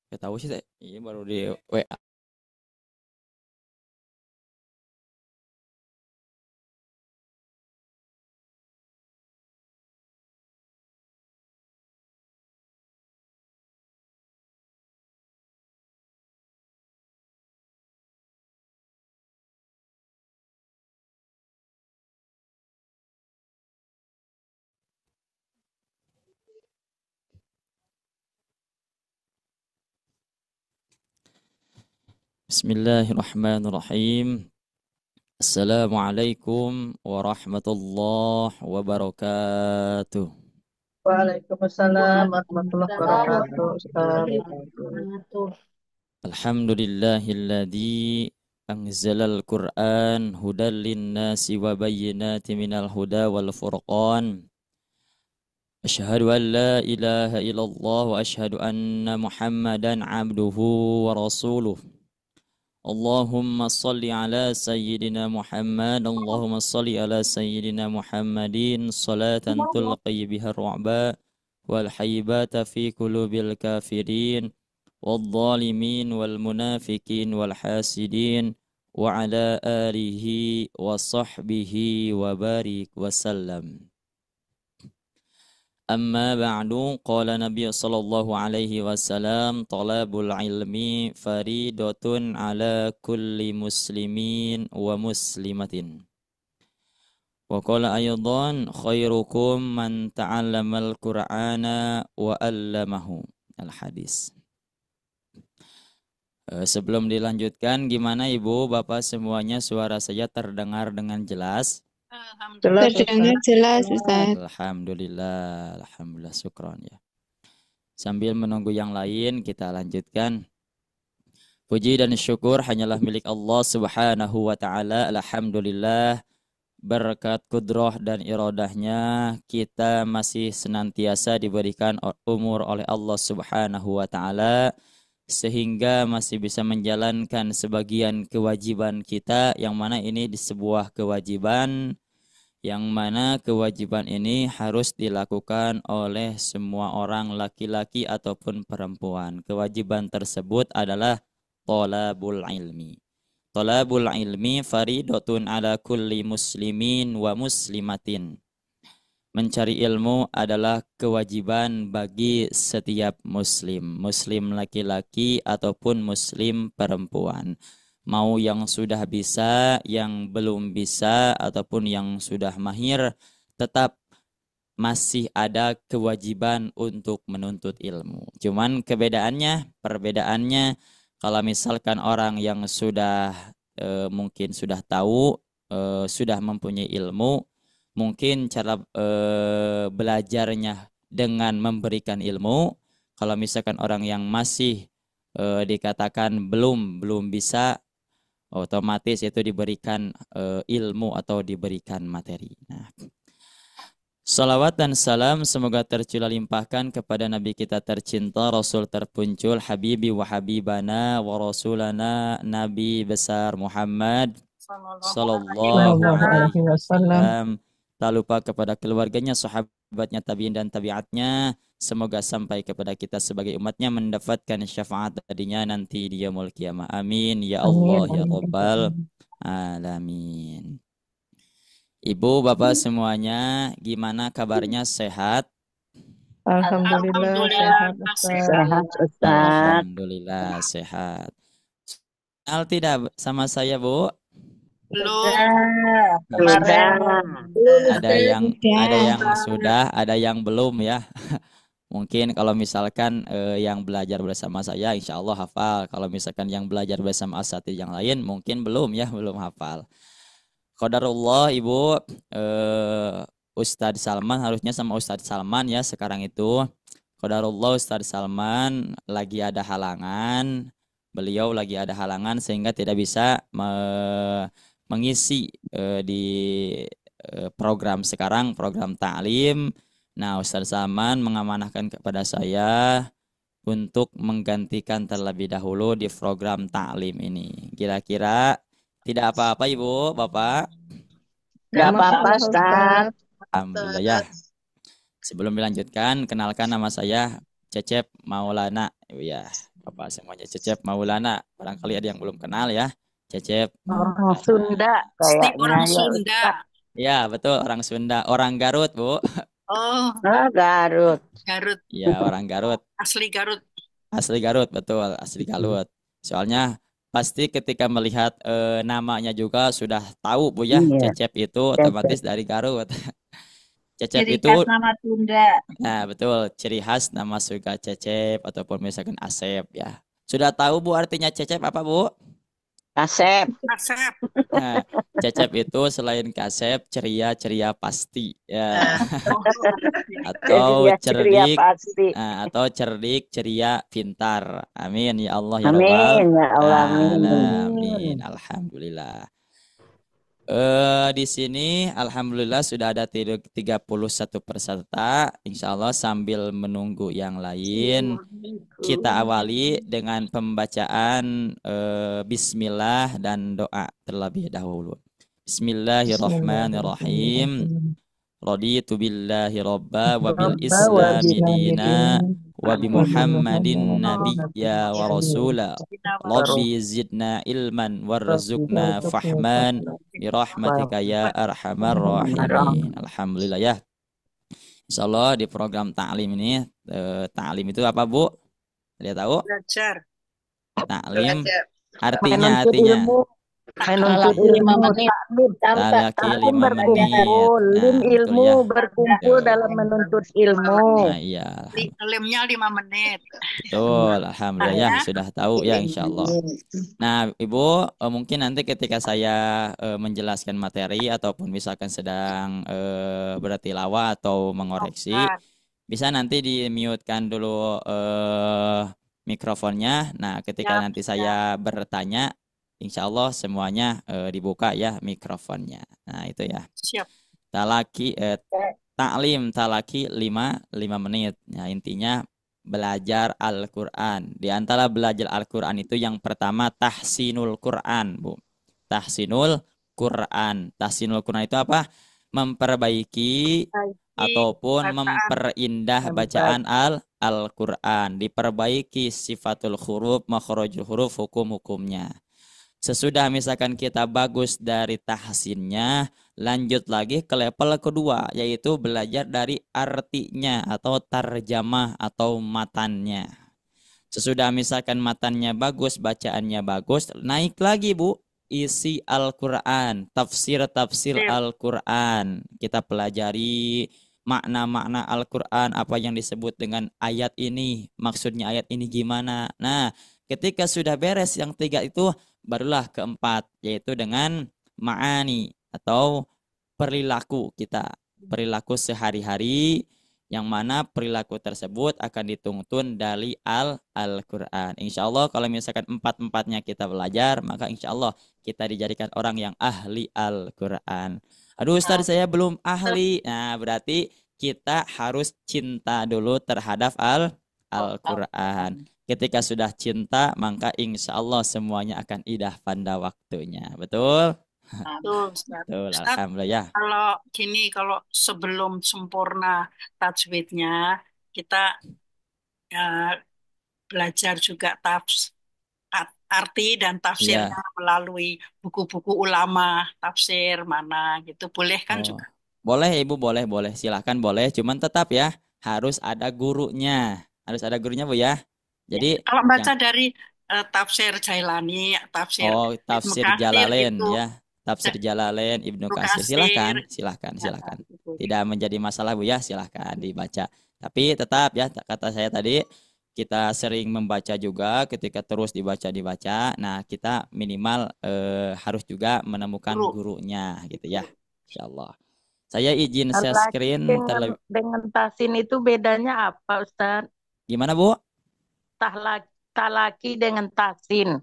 Gak tahu sih, iya baru di WA. Bismillahirrahmanirrahim. Assalamualaikum warahmatullahi wabarakatuh. Waalaikumsalam warahmatullahi wabarakatuh, Ustaz. Wabarakatuh. Alhamdulillahilladzi anzalal Qur'an hudal linnasi wa bayyinatin minal huda wal furqan. Asyhadu an la ilaha illallah wa asyhadu anna Muhammadan abduhu wa rasuluh. Allahumma salli ala sayyidina Muhammad. Allahumma salli ala sayyidina Muhammadin salatan tulqi biha ru'ba wal haybata fi qulubil kafirin wal zalimin wal munafikin wal hasidin wa ala alihi wa sahbihi wa barik wa sallam. Amma ba'du, qala Nabi sallallahu alaihi wasallam, talabul ilmi faridatun ala kulli muslimin wa muslimatin. Wa qala aydan khairukum man ta'allamal Qur'ana wa 'allamahu. Al-hadis. Sebelum dilanjutkan, gimana Ibu, Bapak semuanya suara saya terdengar dengan jelas? Jelas, Terdengar Ustaz. jelas, Ustaz. Alhamdulillah, alhamdulillah, syukron ya. Sambil menunggu yang lain, kita lanjutkan. Puji dan syukur hanyalah milik Allah Subhanahu wa Ta'ala. Alhamdulillah, berkat kudroh dan iradahnya kita masih senantiasa diberikan umur oleh Allah Subhanahu wa Ta'ala, sehingga masih bisa menjalankan sebagian kewajiban kita, yang mana ini di sebuah kewajiban yang mana kewajiban ini harus dilakukan oleh semua orang, laki-laki ataupun perempuan. Kewajiban tersebut adalah thalabul ilmi. Thalabul ilmi faridatun ala kulli muslimin wa muslimatin. Mencari ilmu adalah kewajiban bagi setiap muslim, muslim laki-laki ataupun muslim perempuan. Mau yang sudah bisa, yang belum bisa, ataupun yang sudah mahir, tetap masih ada kewajiban untuk menuntut ilmu. Cuman perbedaannya, kalau misalkan orang yang sudah mungkin sudah tahu, sudah mempunyai ilmu, mungkin cara belajarnya dengan memberikan ilmu. Kalau misalkan orang yang masih dikatakan belum bisa, otomatis itu diberikan ilmu atau diberikan materi. Nah, salawat dan salam semoga tercurah limpahkan kepada Nabi kita tercinta, Rasul terpuncul, Habibi wa Habibana wa Rasulana, Nabi besar Muhammad Sallallahu Sallallahu alaihi alaihi wasallam. wasallam. Tak lupa kepada keluarganya, sahabatnya, tabi'in dan tabi'atnya. Semoga sampai kepada kita sebagai umatnya mendapatkan syafaat tadinya nanti di yaumul qiyamah. Amin ya Allah Amin. ya Rabbal alamin. Ibu, Bapak semuanya, gimana kabarnya, sehat? Alhamdulillah sehat, Ustaz. Sehat, Ustaz. Alhamdulillah sehat. Kenal tidak sama saya, Bu? Sudah Sudah. kemarin. Ada yang Sudah. sudah, ada yang belum ya. Mungkin kalau misalkan yang belajar bersama saya insya Allah hafal. Kalau misalkan yang belajar bersama asatidz yang lain mungkin belum ya, belum hafal. Qadarullah Ibu, Ustadz Salman harusnya sama Ustadz Salman ya sekarang itu. Qadarullah Ustadz Salman lagi ada halangan. Beliau lagi ada halangan sehingga tidak bisa mengisi di program sekarang, program ta'lim. Nah, Ustadz Salman mengamanahkan kepada saya untuk menggantikan terlebih dahulu di program ta'lim ini. Kira-kira tidak apa-apa Ibu, Bapak? Gak apa-apa, Ustaz. Alhamdulillah ya. Sebelum dilanjutkan, kenalkan nama saya Cecep Maulana. Ya, apa semuanya. Cecep Maulana, barangkali ada yang belum kenal ya. Cecep. Orang Sunda Pasti kayaknya orang ya Sunda. Ustaz. Ya, betul, orang Sunda, orang Garut, Bu. Oh, Garut. Garut. Ya, orang Garut. Asli Garut. Asli Garut, betul, asli Garut. Soalnya pasti ketika melihat namanya juga sudah tahu Bu ya, Iya. Cecep itu Cecep. otomatis dari Garut. Cecep Ciri itu, khas nama Sunda. nah betul, ciri khas nama surga Cecep ataupun misalkan Asep ya. Sudah tahu Bu artinya Cecep apa Bu? Kasep. Asep. Nah, Cecep itu selain kasep, ceria pasti ya. Atau Ceria cerdik, pasti. atau cerdik, ceria, pintar. Amin ya Allah ya Rabbal Amin ya Allah. Amin. alamin. Alhamdulillah. Di sini alhamdulillah sudah ada 31 peserta. Insya Allah sambil menunggu yang lain, kita awali dengan pembacaan bismillah dan doa terlebih dahulu. Bismillahirrahmanirrahim. Raditu billahi robba wa bil islami dina wa bi Muhammadin nabiyya wa rasula. Rabbi zidna ilman warzuqna fahman birahmatika ya arhamar rahimin. Alhamdulillah ya. Insyaallah di program ta'lim ini, ta'lim itu apa Bu? Dia tahu? Belajar. Ta'lim Menuntut artinya ilmu. Menuntut Talaki 5 ilmu. menit. talaki Taklim 5 menit. berkumpul. Lim Nah, ilmu betul ya. berkumpul Betul. dalam menuntut ilmu. Nah, iya. Lemnya 5 menit. Betul, alhamdulillah ya, Ya. sudah tahu ya insyaallah. Nah, Ibu, mungkin nanti ketika saya menjelaskan materi ataupun misalkan sedang bertilawah atau mengoreksi, bisa nanti di-mute-kan dulu mikrofonnya. Nah, ketika nanti saya bertanya, insya Allah semuanya dibuka ya mikrofonnya. Nah, itu ya. Siap. Ta'lim talaki 5 menit. Nah, intinya belajar Al-Qur'an. Di antara belajar Al-Qur'an itu yang pertama tahsinul Qur'an, Bu. Tahsinul Qur'an. Tahsinul Qur'an itu apa? Memperbaiki ataupun memperindah bacaan Al-Qur'an. Diperbaiki sifatul huruf, makhrajul huruf, hukum-hukumnya. Sesudah misalkan kita bagus dari tahsinnya, lanjut lagi ke level kedua, yaitu belajar dari artinya atau tarjamah atau matannya. Sesudah misalkan matannya bagus, bacaannya bagus, naik lagi Bu, isi Al-Qur'an, tafsir Al-Qur'an. Kita pelajari makna-makna Al-Qur'an, apa yang disebut dengan ayat ini, maksudnya ayat ini gimana. Nah, ketika sudah beres yang 3 itu, barulah keempat, yaitu dengan ma'ani atau perilaku kita, perilaku sehari-hari, yang mana perilaku tersebut akan dituntun dari Al-Qur'an. Insya Allah kalau misalkan 4-4-nya kita belajar, maka insya Allah kita dijadikan orang yang ahli Al-Qur'an. Aduh Ustaz, saya belum ahli. Nah, berarti kita harus cinta dulu terhadap Al-Qur'an. Ketika sudah cinta, maka insya Allah semuanya akan indah pada waktunya. Betul? Betul, Ustaz. Betul, Ustaz, alhamdulillah. kalau sebelum sempurna tajwidnya, kita belajar juga arti dan tafsirnya melalui buku-buku ulama, tafsir mana gitu. Boleh kan juga? Boleh Ibu, boleh. Silahkan boleh. Cuman tetap ya, harus ada gurunya. Harus ada gurunya Bu ya. Jadi kalau baca dari tafsir Jailani, tafsir tafsir Ibnu Katsir Jalalain itu, ya. Tafsir Jalalain, Ibnu Katsir. Silahkan. Tidak menjadi masalah Bu ya, silahkan dibaca. Tapi tetap ya, kata saya tadi, kita sering membaca juga, ketika terus dibaca. Nah, kita minimal harus juga menemukan gurunya gitu ya. Insyaallah. Saya izin share screen dengan tahsin itu bedanya apa, Ustaz? Gimana Bu? Talaki dengan tahsin.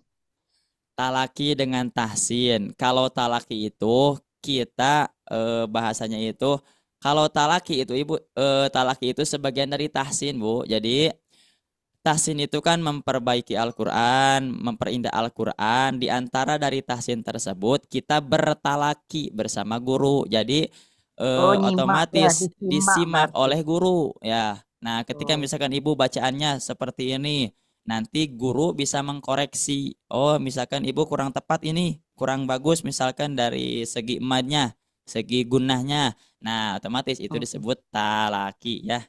Talaki dengan tahsin. Kalau talaki itu kita bahasanya itu, kalau talaki itu Ibu, talaki itu sebagian dari tahsin Bu. Jadi tahsin itu kan memperbaiki Al-Qur'an, memperindah Al-Qur'an. Di antara dari tahsin tersebut kita bertalaki bersama guru. Jadi otomatis disimak oleh guru ya. Nah, ketika misalkan Ibu bacaannya seperti ini, nanti guru bisa mengkoreksi. Oh, misalkan ibu kurang tepat ini, kurang bagus misalkan dari segi emadnya, segi gunahnya. Nah, otomatis itu disebut talaki ya.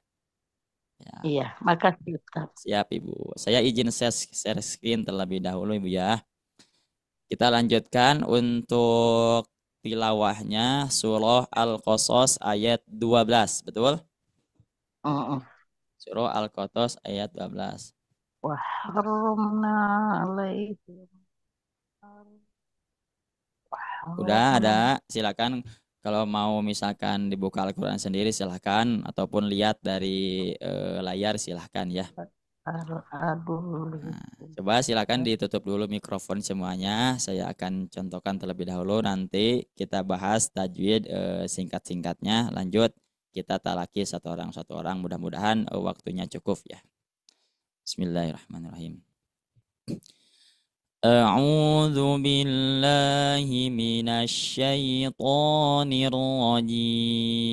Ya, Iya, makasih Ustaz. siap ibu. Saya izin share screen terlebih dahulu ibu ya. Kita lanjutkan untuk tilawahnya surah Al-Qasas ayat 12, betul? Mm-mm. Surah Al-Qasas ayat 12. Wah, harumna alaihim. Udah ada, silakan kalau mau misalkan dibuka Al-Qur'an sendiri silakan ataupun lihat dari layar silakan ya. Aduh. Nah, coba silakan ditutup dulu mikrofon semuanya. Saya akan contohkan terlebih dahulu. Nanti kita bahas tajwid singkat-singkatnya. Lanjut kita talaki satu orang. Mudah-mudahan waktunya cukup ya. Bismillahirrahmanirrahim. A'udzu billahi minasyaitonir rajim.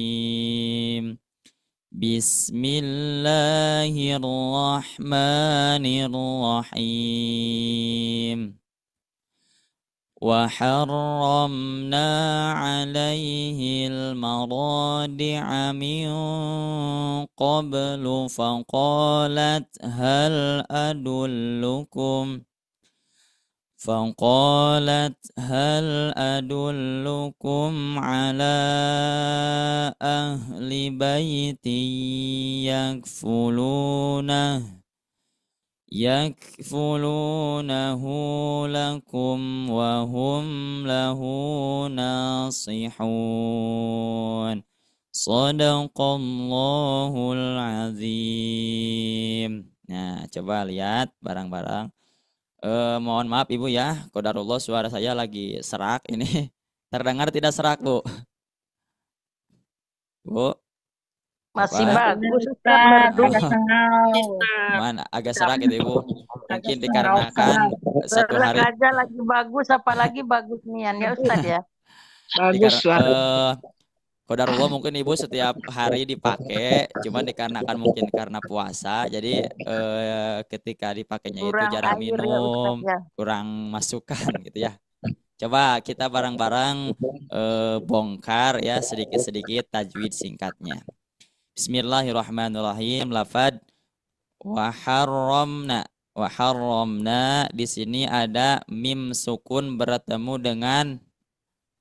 Bismillahirrahmanirrahim. Wa harramna 'alaihi al-maradi'a min qablu faqalat hal adullukum على أهل بيت يكفلونه لكم وهم له ناصحون صدق Allahul Azim. Nah, coba lihat barang-barang. Mohon maaf Ibu ya, qadarullah suara saya lagi serak ini. Terdengar tidak serak, Bu? Bu? Masih Bapak? bagus Ustaz, merdu. Mana agak serak itu Ibu. Mungkin dikarenakan satu Serak hari aja lagi bagus, apalagi bagus nian ya Ustaz ya. Bagus suara. qadarullah mungkin Ibu setiap hari dipakai, cuma dikarenakan mungkin karena puasa, jadi ketika dipakainya itu Kurang jarang air ya Ustaz minum, ya. kurang masukan gitu ya. Coba kita bareng-bareng bongkar ya sedikit-sedikit tajwid singkatnya. Bismillahirrahmanirrahim. Lafad wa harramna. Wa harramna di sini ada mim sukun bertemu dengan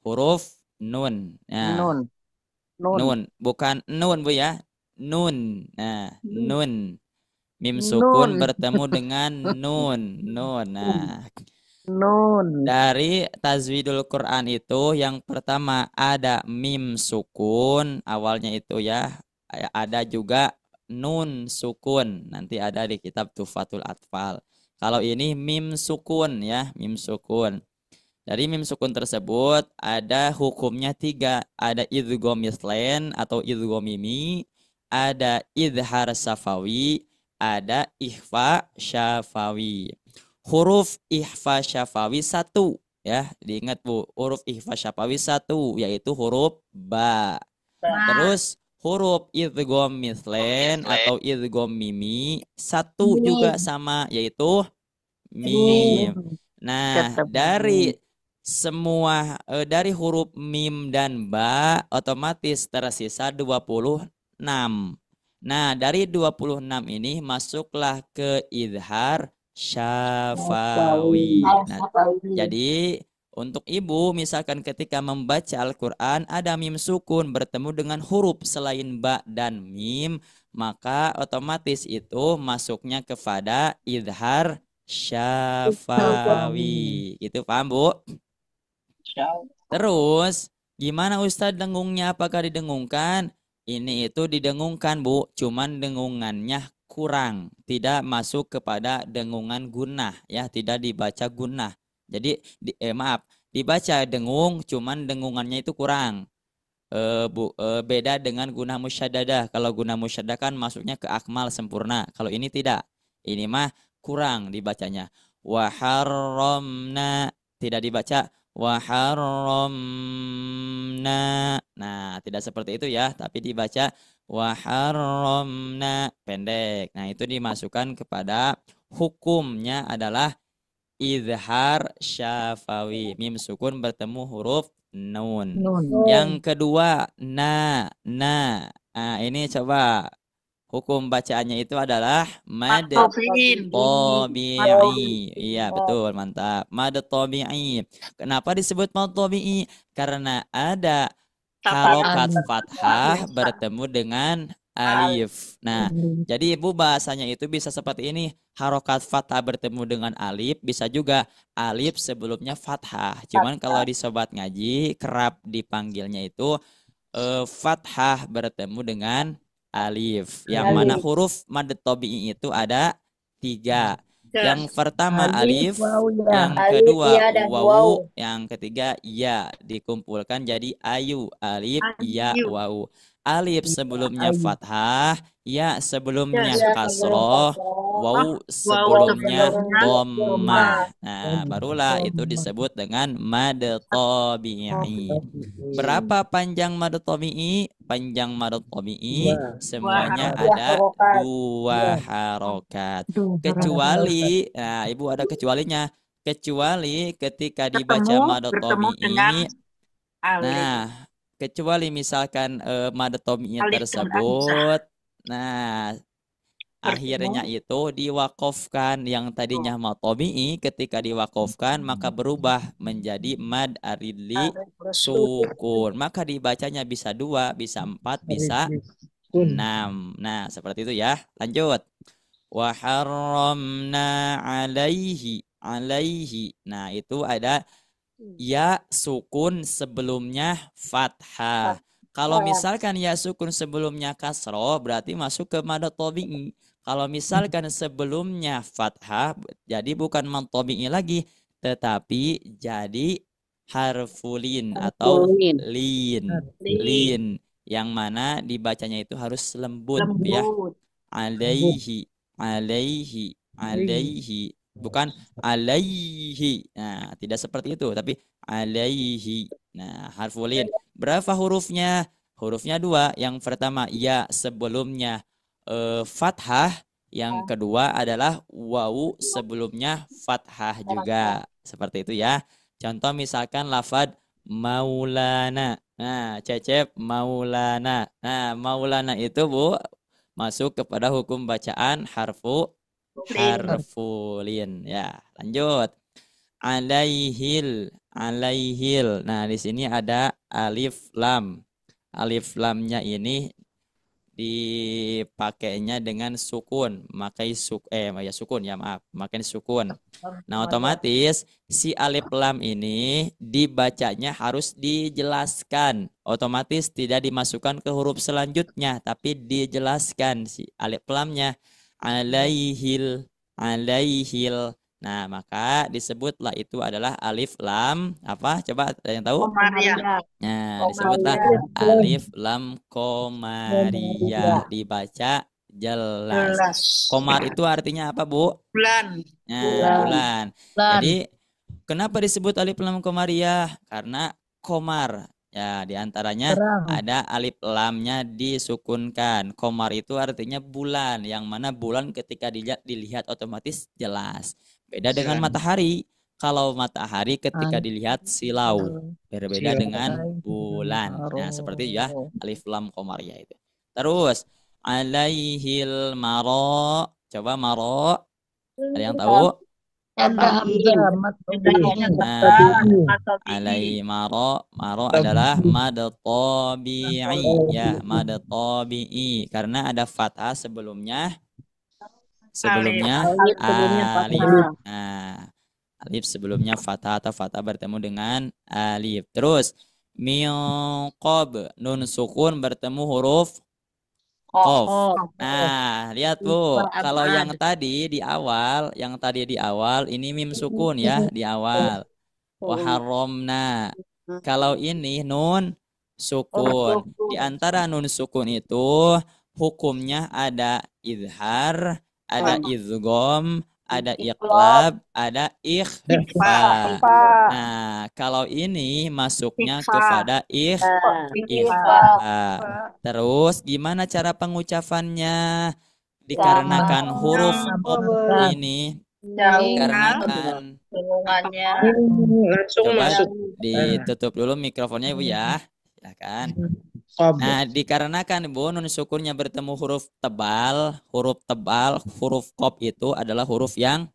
huruf nun. Nah, nun, bukan nun Bu ya. Nun. Nah, nun. Mim sukun Nun. bertemu dengan nun. Nun. Nah, Nun. dari tajwidul Quran itu yang pertama ada mim sukun awalnya itu ya. Ada juga nun sukun. Nanti ada di kitab Tuhfatul Atfal. Kalau ini mim sukun ya, mim sukun. Dari mim sukun tersebut ada hukumnya 3. Ada idgham mislen atau idgham mimi, ada idhar syafawi, ada ikhfa syafawi. Huruf ikhfa syafawi 1 ya, diingat Bu, huruf ikhfa syafawi 1 yaitu huruf ba. Terus huruf idgham mislen atau idgham mimi 1 juga sama yaitu mim. Nah, dari semua dari huruf mim dan ba otomatis tersisa 26. Nah, dari 26 ini masuklah ke idhar syafawi. Nah, jadi untuk ibu misalkan ketika membaca Al-Quran ada mim sukun bertemu dengan huruf selain ba dan mim, maka otomatis itu masuknya kepada idhar syafawi. Itu paham Bu? Terus gimana Ustadz dengungnya? Apakah didengungkan? Ini itu didengungkan Bu, cuman dengungannya kurang, tidak masuk kepada dengungan gunah ya, tidak dibaca gunah. Jadi dibaca dengung, cuman dengungannya itu kurang. Beda dengan gunah musyaddadah. Kalau gunah musyaddadah kan masuknya ke akmal sempurna. Kalau ini tidak. Ini mah kurang dibacanya. Wa harramna, tidak dibaca wa harramna. Nah, tidak seperti itu ya, tapi dibaca wa harramna pendek. Nah, itu dimasukkan kepada hukumnya adalah izhar syafawi. Mim sukun bertemu huruf nun. Yang kedua, na. Nah, ini coba hukum bacaannya itu adalah mad Tabiin. tabi'i. Iya, betul, mantap. Mad tabi'i. Kenapa disebut mad tabi'i? Karena ada harokat fathah bertemu dengan alif. Nah, jadi Ibu bahasanya itu bisa seperti ini. Harokat fathah bertemu dengan alif, bisa juga alif sebelumnya fathah. Cuman kalau di sobat ngaji kerap dipanggilnya itu fathah bertemu dengan alif. Yang mana huruf mad tabi'i itu ada 3. Yang pertama alif, yang kedua wawu, yang ketiga ya, dikumpulkan jadi ayu. Alif, ya, wawu. Alif sebelumnya fathah, ya sebelumnya kasroh, wawu sebelumnya dhammah. Nah, barulah itu disebut dengan mad tabi'i. Berapa panjang mad tabi'i? Panjang mad tabi'i semuanya ada 2 harokat. Kecuali, nah Ibu ada kecualinya. Kecuali ketika dibaca mad tabi'i. Nah, kecuali misalkan mad tabi'i tersebut, nah akhirnya itu diwakofkan. Yang tadinya mad tabi'i ketika diwakofkan maka berubah menjadi mad aridli sukun. Maka dibacanya bisa 2, bisa 4, bisa 6. Nah, seperti itu ya. Lanjut. Wa harramna alaihi. Nah, itu ada ya sukun sebelumnya fathah. Kalau misalkan ya sukun sebelumnya kasroh berarti masuk ke mad tabi'i. Kalau misalkan sebelumnya fathah jadi bukan mad tabi'i lagi, tetapi jadi harfulin atau lin yang mana dibacanya itu harus lembut. Ya. Alaihi, bukan alaihi. Nah, tidak seperti itu, tapi alaihi. Nah, harfulin. Berapa hurufnya? Hurufnya 2. Yang pertama ya sebelumnya fathah. Yang kedua adalah wawu sebelumnya fathah juga. Seperti itu ya. Contoh misalkan lafad maulana. Nah, Cecep maulana. Nah, maulana itu Bu masuk kepada hukum bacaan harfulin. Ya, lanjut. Alaihil. Nah, di sini ada alif lam. Alif lamnya ini dipakainya dengan sukun, sukun ya, maaf, makin sukun. Nah, otomatis si alif lam ini dibacanya harus dijelaskan. Otomatis tidak dimasukkan ke huruf selanjutnya, tapi dijelaskan si alif lamnya. Alaihil. Nah, maka disebutlah itu adalah alif lam apa? Coba ada yang tahu? Nah, disebutlah alif lam komariah, dibaca jelas. Komar itu artinya apa, Bu? Bulan. Nah, bulan. Jadi kenapa disebut alif lam komariah? Karena komar. Ya, diantaranya ada alif lamnya disukunkan. Komar itu artinya bulan, yang mana bulan ketika dilihat otomatis jelas. Beda dengan matahari. Kalau matahari ketika dilihat silau, berbeda dengan bulan. Nah, seperti itu ya, alif lam komariah itu. Terus alaihil maro. Coba maro. Ada yang tahu? Alai maro adalah mad tabi'i ya, mad tabi'i karena ada fathah sebelumnya alif. Nah, alif sebelumnya fathah atau fathah bertemu dengan alif. Terus min qab, nun sukun bertemu huruf qaf. Nah, lihat Bu, kalau yang tadi di awal ini mim sukun ya di awal. Wa harramna. Kalau ini nun sukun. Di antara nun sukun itu hukumnya ada izhar, ada idgham, ada iqlab, ada ikhfa. Nah, kalau ini masuknya kepada ikhfa. Terus gimana cara pengucapannya? dikarenakan huruf qaf Maka ini Jauh. dikarenakan Hubungannya. Langsung coba masuk. ditutup dulu mikrofonnya Ibu ya. Silakan. Qab. Nah, dikarenakan Ibu nun sukunnya bertemu huruf tebal, huruf qaf itu adalah huruf yang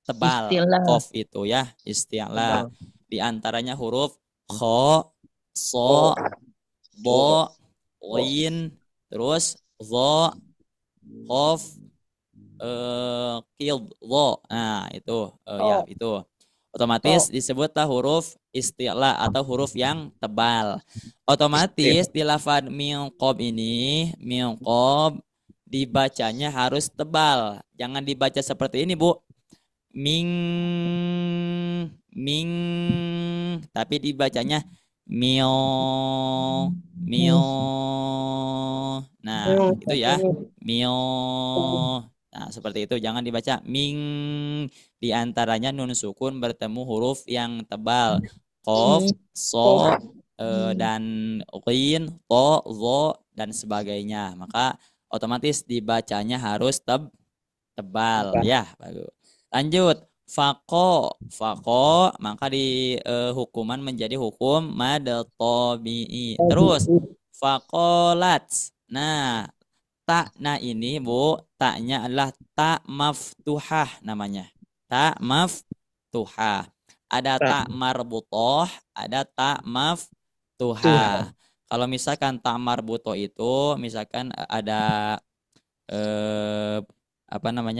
tebal. Istilah. Qaf itu ya, istilah. Di antaranya huruf kha, so, bo, lin, terus zo, qaf, qid, dho. Nah, itu ya itu. Otomatis disebutlah huruf istilah atau huruf yang tebal. Otomatis di lafaz min qab ini, min qab dibacanya harus tebal. Jangan dibaca seperti ini, Bu. Ming tapi dibacanya mio mio. Nah, itu ya. Mio. Nah, seperti itu. Jangan dibaca ming. Di antaranya nun sukun bertemu huruf yang tebal. Qaf, so, dan ghin, to, zo, dan sebagainya. Maka otomatis dibacanya harus tebal. Ya, bagus. Lanjut. Fako maka di hukuman menjadi hukum mad tabi'i. Terus fakolat. Nah, ini Bu, taknya adalah tak maftuhah namanya. Tak maftuhah. Ada tak marbutoh, ada tak maftuhah. Kalau misalkan tak marbutoh itu misalkan ada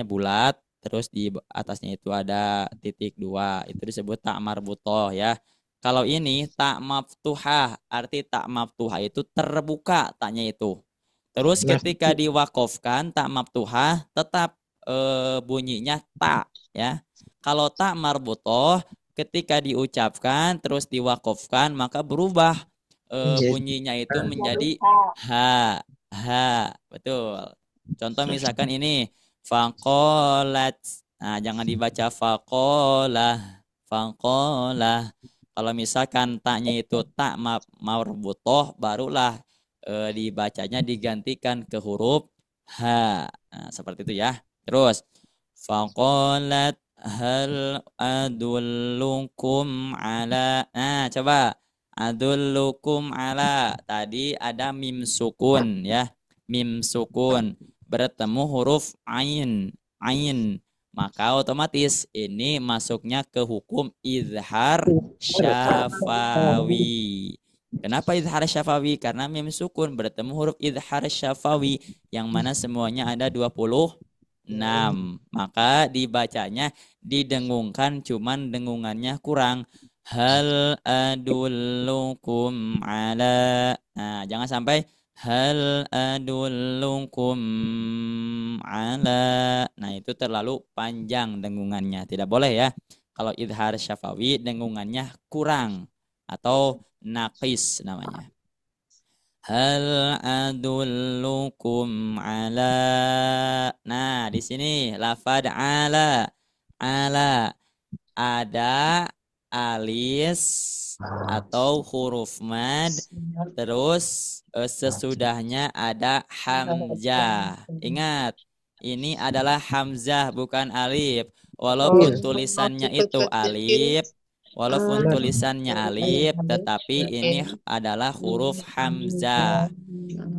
bulat, terus di atasnya itu ada titik 2, itu disebut tak marbutoh ya. Kalau ini tak maftuhah, arti tak maftuhah itu terbuka taknya itu. Terus ketika diwakofkan tak maftuhah tetap bunyinya tak ya. Kalau tak marbutoh ketika diucapkan terus diwakofkan maka berubah bunyinya itu menjadi ha. Betul. Contoh misalkan ini faqolat. Nah, jangan dibaca faqolah. Kalau misalkan taknya itu tak marbutoh barulah dibacanya digantikan ke huruf ha. Nah, seperti itu ya. Terus faqalat hal adullukum ala. Nah, coba adullukum ala. Tadi ada mim sukun ya. Mim sukun bertemu huruf ain. Maka otomatis ini masuknya ke hukum izhar syafawi. Kenapa izhar syafawi? Karena mim sukun bertemu huruf izhar syafawi yang mana semuanya ada 26. Maka dibacanya didengungkan, cuman dengungannya kurang. Hal adullukum ala. Nah, jangan sampai hal adullukum ala. Nah, itu terlalu panjang dengungannya. Tidak boleh ya. Kalau izhar syafawi dengungannya kurang atau naqis namanya. Hal adullukum ala. Nah, di sini lafaz ala. Ada alis atau huruf mad, terus sesudahnya ada hamzah. Ingat, ini adalah hamzah bukan alif. Walaupun tulisannya itu alif, tetapi ini adalah huruf hamzah.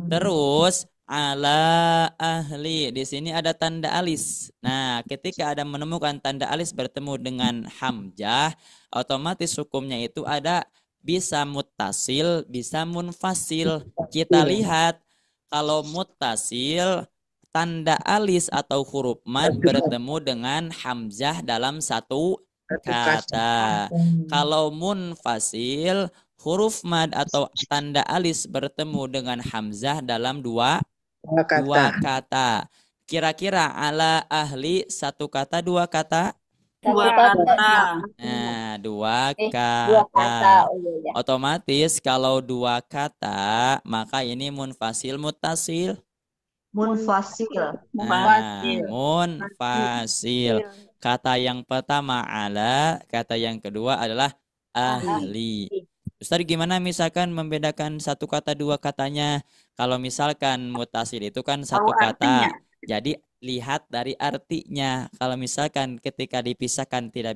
Terus ala ahli, di sini ada tanda alis. Nah, ketika ada menemukan tanda alis bertemu dengan hamzah, otomatis hukumnya itu ada bisa muttasil, bisa munfasil. Kita lihat kalau muttasil, tanda alis atau huruf mad bertemu dengan hamzah dalam satu kata. Kalau munfasil, huruf mad atau tanda alis bertemu dengan hamzah dalam dua kata. Kira-kira ala ahli satu kata, dua kata? Dua kata. Nah, dua kata. Otomatis kalau dua kata, maka ini munfasil, muttasil. munfasil. Nah, munfasil. Kata yang pertama ala, kata yang kedua adalah ahli. Ustaz, gimana misalkan membedakan satu kata dua katanya? Kalau misalkan mutasil itu kan satu kata. Jadi lihat dari artinya. Kalau misalkan ketika dipisahkan tidak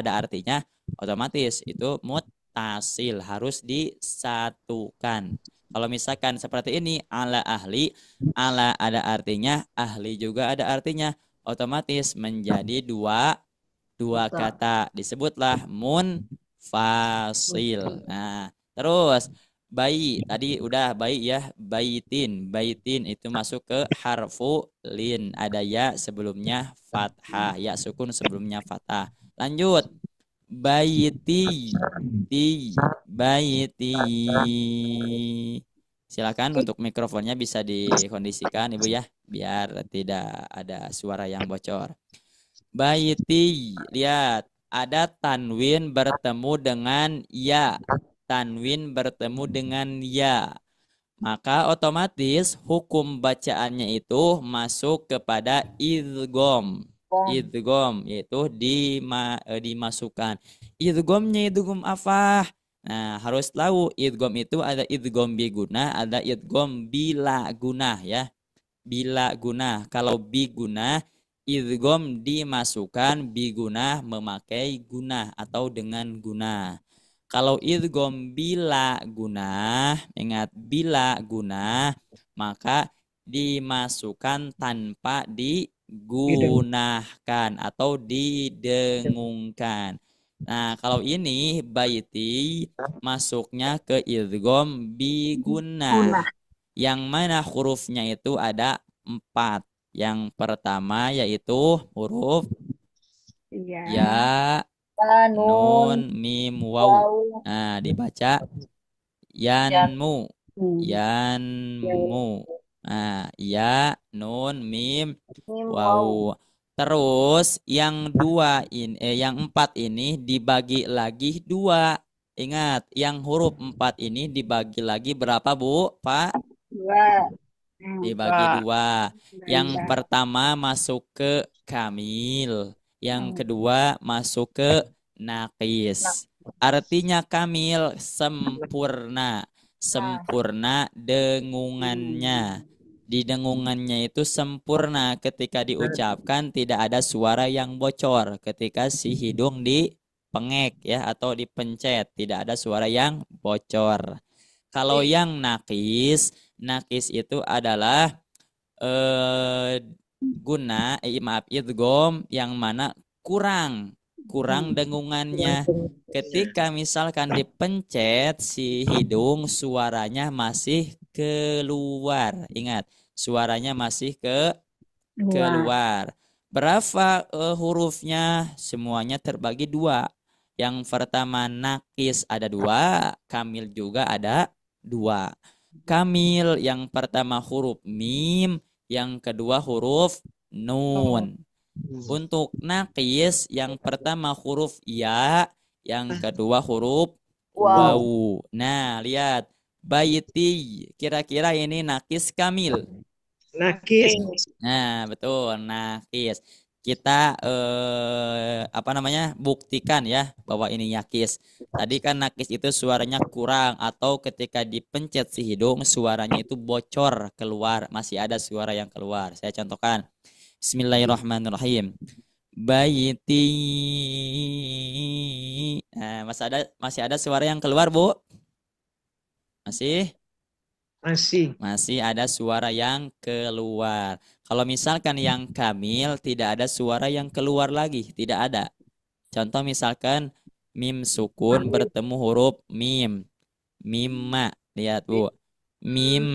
ada artinya, otomatis itu muttasil, harus disatukan. Kalau misalkan seperti ini, ala ahli, ala ada artinya, ahli juga ada artinya, otomatis menjadi dua kata, disebutlah munfasil. Nah, terus bayi tadi udah bayi ya, baitin itu masuk ke harfu lin, ada ya sebelumnya fathah, ya sukun sebelumnya fathah. Lanjut, baiti. Silakan untuk mikrofonnya bisa dikondisikan Ibu ya, biar tidak ada suara yang bocor. Baiti, lihat ada tanwin bertemu dengan ya. Tanwin bertemu dengan ya. Maka otomatis hukum bacaannya itu masuk kepada idgham. Idgham yaitu dimasukkan. Idghamnya idgham apa? Nah, harus tahu idgham itu ada idgham biguna, ada idgham bila guna ya. Bila guna. Kalau biguna, idgham dimasukkan, biguna memakai guna atau dengan guna. Kalau idgham bila guna, ingat bila guna, maka dimasukkan tanpa digunakan atau didengungkan. Nah, kalau ini baiti masuknya ke idgham biguna. Yang mana hurufnya itu ada 4. Yang pertama yaitu huruf ya, nun, mim, waw. Nah, dibaca yanmu. Nah, ya, nun, mim, waw. Terus yang 4 ini dibagi lagi 2. Ingat, yang huruf 4 ini dibagi lagi berapa, Bu? Pak? 2. Dibagi 2. Yang pertama masuk ke kamil. Yang kedua masuk ke nakis. Artinya kamil sempurna. Sempurna dengungannya. Di dengungannya itu sempurna ketika diucapkan, tidak ada suara yang bocor. Ketika si hidung dipengek ya atau dipencet, tidak ada suara yang bocor. Kalau yang nakis itu adalah idgham yang mana kurang dengungannya. Ketika misalkan dipencet si hidung, suaranya masih keluar. Ingat, suaranya masih keluar. Berapa hurufnya? Semuanya terbagi 2. Yang pertama nakis ada 2, kamil juga ada 2. Kamil yang pertama huruf mim, yang kedua huruf nun. Untuk nakis yang pertama huruf ya, yang kedua huruf waw. Nah, lihat baiti, kira-kira ini nakis kamil. Nakis. Nah, betul, nakis. Kita buktikan ya bahwa ini nakis. Tadi kan nakis itu suaranya kurang atau ketika dipencet si hidung suaranya itu bocor keluar, masih ada suara yang keluar. Saya contohkan. Bismillahirrahmanirrahim. Baiti. Nah, masih ada suara yang keluar, Bu? Masih? Masih ada suara yang keluar. Kalau misalkan yang kamil tidak ada suara yang keluar lagi, tidak ada. Contoh misalkan mim sukun bertemu huruf mim. Mimma, lihat Bu. Mim.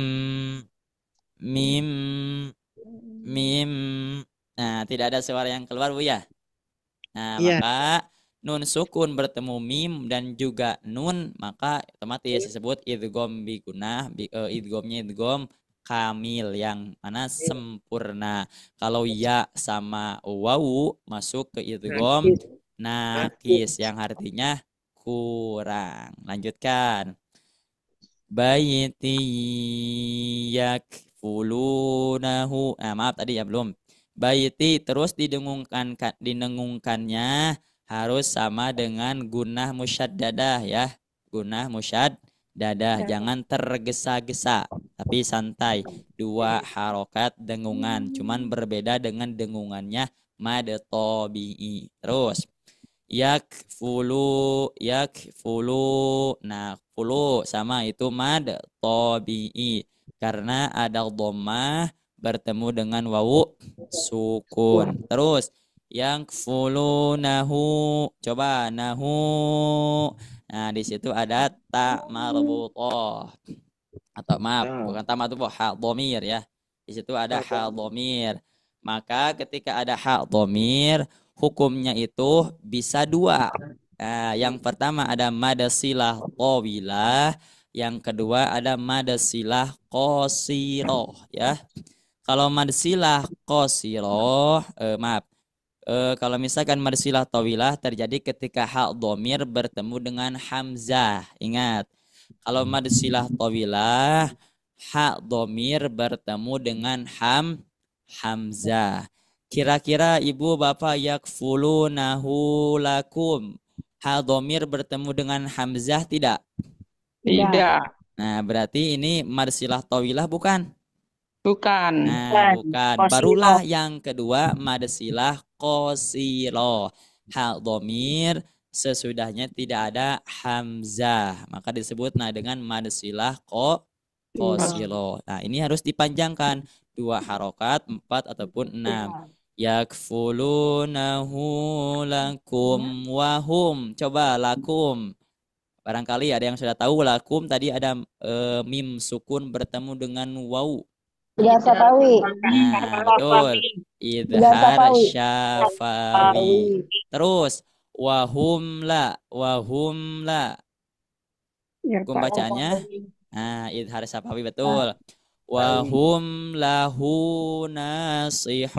Nah, tidak ada suara yang keluar Bu ya. Nah, maka nun sukun bertemu mim dan juga nun, maka otomatis disebut idgham bigunah. Idghamnya idgham kamil yang mana sempurna. Kalau ya sama wawu masuk ke idgham nakis yang artinya kurang. Lanjutkan. Baiti yakfulunahu. Maaf tadi ya belum. Baiti terus didengungkannya harus sama dengan gunah musyaddadah ya. Gunah Dadah, jangan tergesa-gesa, tapi santai. 2 harokat dengungan, cuman berbeda dengan dengungannya mad tabi'i. Terus yakfulu. Nah, fulu sama itu mad tabi'i karena ada dhammah bertemu dengan wawu sukun. Terus yang nahu, coba nahu. Nah, di situ ada ta marbutoh atau maaf, bukan ta marbutoh, ha dhamir ya. Di situ ada ha dhamir. Maka ketika ada ha dhamir, hukumnya itu bisa 2. Nah, yang pertama ada mad silah tawilah, yang kedua ada mad silah qasiroh ya. Kalau mad silah qasiroh, maaf. Kalau misalkan marsilah tawilah terjadi ketika hak domir bertemu dengan hamzah. Ingat, kalau marsilah tawilah hak domir bertemu dengan hamzah. Kira-kira ibu bapak yakfulunahu lakum, hak domir bertemu dengan hamzah tidak? Tidak. Nah, berarti ini marsilah tawilah bukan? Bukan. Nah, bukan. Barulah yang kedua mad silah qasiro. Hal domir sesudahnya tidak ada hamzah. Maka disebut dengan mad silah qasiro. Nah, ini harus dipanjangkan. 2 harokat, 4 ataupun 6. Yakfulunahu lakum wahum. Coba lakum. Barangkali ada yang sudah tahu lakum tadi ada mim sukun bertemu dengan wawu. Biasa tawi. Nah, betul. Idhar syafawi. Terus wahum la. Hukum bacaannya. Nah, idhar syafawi betul. Wahum lahu nasihun.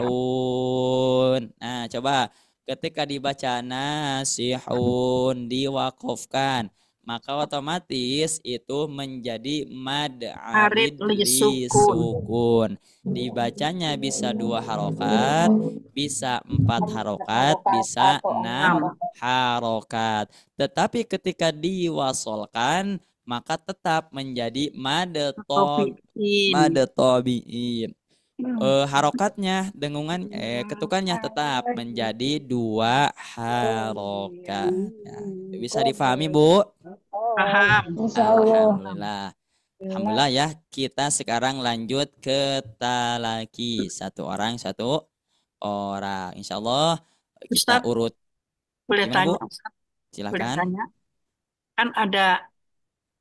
Nah, coba ketika dibaca nasihun diwakofkan, maka otomatis itu menjadi mad arid li sukun. Dibacanya bisa 2 harokat, bisa 4 harokat, bisa 6 harokat. Tetapi ketika diwasolkan, maka tetap menjadi mad tabi'in. Harokatnya, dengungan, ketukannya tetap menjadi 2 harokat. Ya, bisa difahami, Bu? Paham. Alhamdulillah. Alhamdulillah ya. Kita sekarang lanjut ke talaki. 1 orang, 1 orang. Insya Allah kita Ustaz, urut. boleh Gimana, Bu? tanya, Ustaz? Boleh Silakan. tanya. Kan ada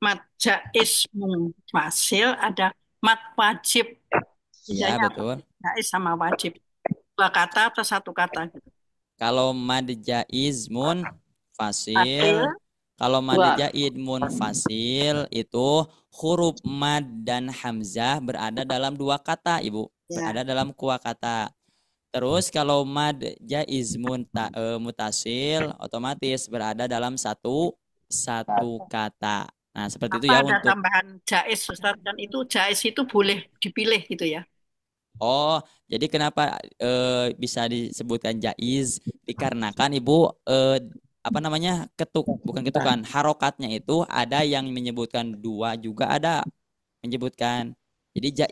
mat jaiz mufasil, ada mat wajib. Iya, Bedanya betul. jaiz sama wajib. 2 kata atau 1 kata gitu. Kalau mad jaiz mun Fasil, fasil, kalau mad dua. jaiz mun fasil itu huruf mad dan hamzah berada dalam 2 kata, Ibu. Ya. Berada dalam 2 kata. Terus kalau mad jaiz mutasil otomatis berada dalam satu kata. Nah, seperti itu Apa ya ada untuk tambahan jaiz, Ustaz? Dan itu jaiz itu boleh dipilih gitu ya. Oh, jadi kenapa bisa disebutkan jaiz? Dikarenakan Ibu apa namanya? Bukan ketukan, harokatnya itu ada yang menyebutkan 2 juga ada menyebutkan. Jadi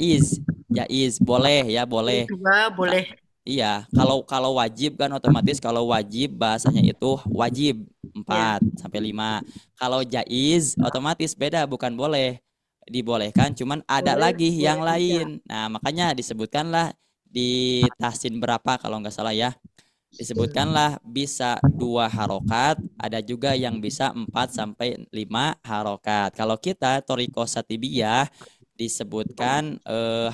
jaiz boleh ya, boleh. 2 boleh. Iya, kalau wajib kan otomatis kalau wajib bahasanya itu wajib 4 sampai 5. Kalau jaiz otomatis beda, bukan boleh. Dibolehkan, cuman ada lagi yang lain. Nah, makanya disebutkanlah di tahsin berapa kalau nggak salah ya. Disebutkanlah bisa 2 harokat, ada juga yang bisa 4 sampai 5 harokat. Kalau kita Thoriqoh Satibiyah disebutkan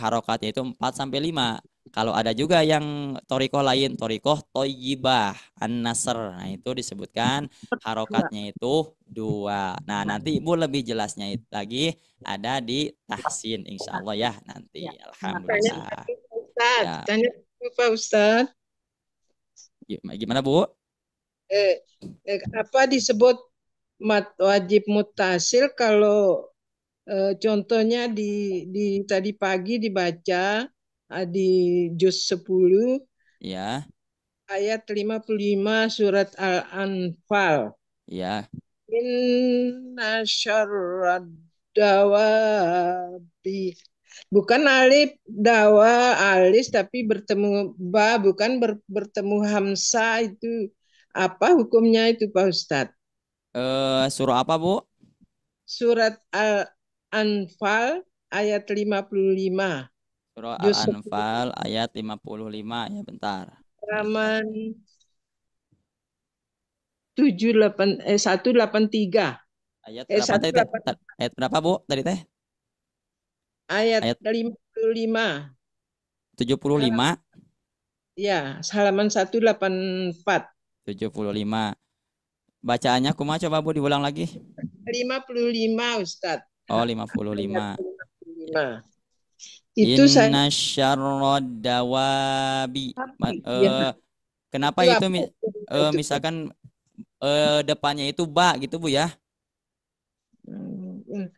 harokatnya itu 4 sampai 5. Kalau ada juga yang Thoriqoh lain, Thoriqoh Thoyyibah An-Nasr. Nah, itu disebutkan harokatnya itu 2. Nah, nanti Ibu lebih jelasnya lagi ada di tahsin insya Allah ya nanti. Alhamdulillah. Ustaz, Ya. tanya Pak Ustaz. Gimana, Bu? Apa disebut mat wajib mutasil kalau contohnya di tadi pagi dibaca di juz 10 Ya. ayat 55 surat Al-Anfal. Ya. Inna syarrad dawabi. Bukan alif dawa alis tapi bertemu ba, bukan bertemu hamzah, itu apa hukumnya itu Pak Ustadz? Surah apa, Bu? Surat Al-Anfal ayat 55. Surah Juz Al-Anfal ayat 55 ya, bentar. halaman 183. Ayat berapa tadi teh? 183. Ayat berapa, Bu? Tadi teh? Ayat Ayat 55. 75, Ya, halaman 184. 75. Bacaannya kumaha coba, Bu, diulang lagi? 55 Ustadz. Oh, Ayat 55. 55. Itu saya Inna syarrad dawabi. ya, Kenapa itu itu apa? misalkan depannya itu ba gitu, Bu ya? Hmm,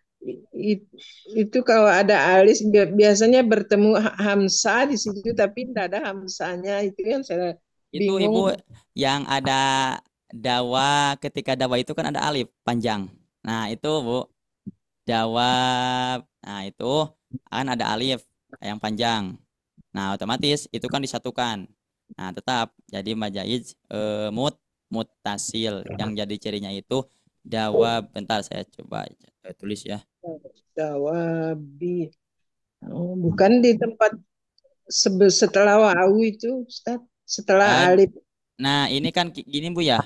itu kalau ada alis biasanya bertemu hamzah di situ tapi tidak ada hamzahnya, itu yang saya Itu Ibu bingung. yang ada dawa, ketika dawa itu kan ada alif panjang. Nah, itu Bu, dawa. Nah, itu kan ada alif yang panjang. Nah, otomatis itu kan disatukan. Nah, tetap jadi majaiz muttasil yang jadi cirinya itu dawa. Bentar saya coba tulis ya. Dawabi. Oh, bukan di tempat setelah wawu itu Ustaz, setelah Ah, alif. nah, ini kan gini, Bu ya.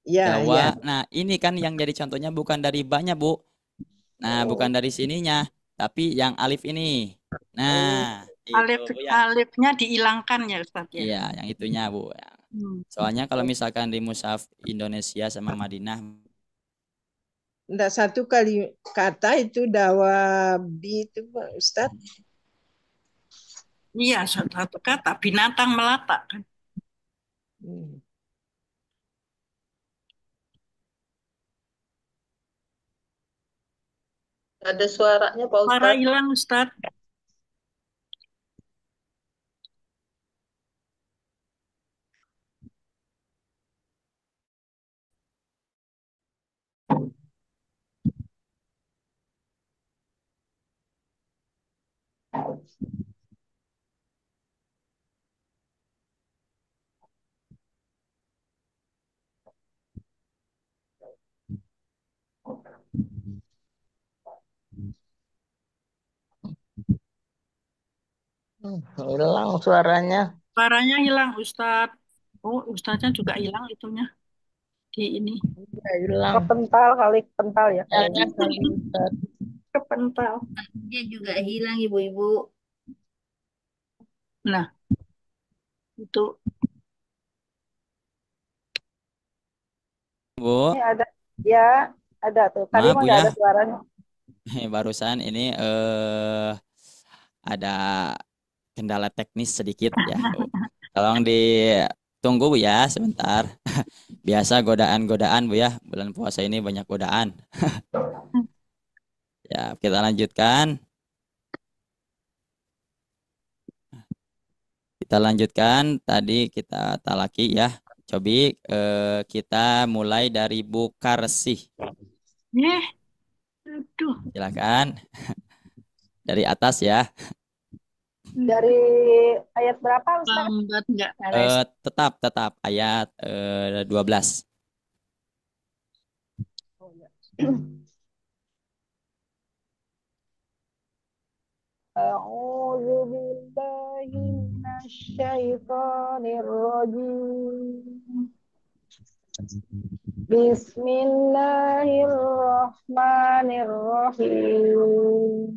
Ya, Dawa. ya. Nah, ini kan yang jadi contohnya bukan dari banyak, Bu. Nah, bukan dari sininya, tapi yang alif ini. Nah, itu Bu ya. Alifnya dihilangkan ya Ustaz ya. Iya, yang itunya, Bu. Soalnya kalau misalkan di mushaf Indonesia sama Madinah, Enggak satu kali kata itu dawabi itu Pak Ustaz. Iya, satu kata binatang melata kan. Hmm. Ada suaranya Pak Suara Ustadz. hilang Ustaz. Hilang suaranya. Suaranya hilang Ustaz. Oh, Ustaznya juga hilang itunya di ini. Ya, hilang. Kepental kali, kepental ya Ya, kayaknya. kali Ustadz. Kepental. Dia juga hilang ibu-ibu. Nah, itu Bu, Ini ada, ya ada tuh. Tadi maaf mah Bu nggak ya. ada suaranya. Barusan ini ada kendala teknis sedikit ya. Tolong ditunggu Bu ya sebentar. Biasa godaan-godaan Bu ya. Bulan puasa ini banyak godaan. Ya, kita lanjutkan. Kita lanjutkan. Tadi kita talaki ya. Cobi kita mulai dari Bu Karsih. aduh. Silakan. Dari atas ya. Dari ayat berapa Ustaz? Lambat nggak? Tetap ayat 12. A'udzu billahi minasyaitonir rajim. Bismillahirrahmanirrahim.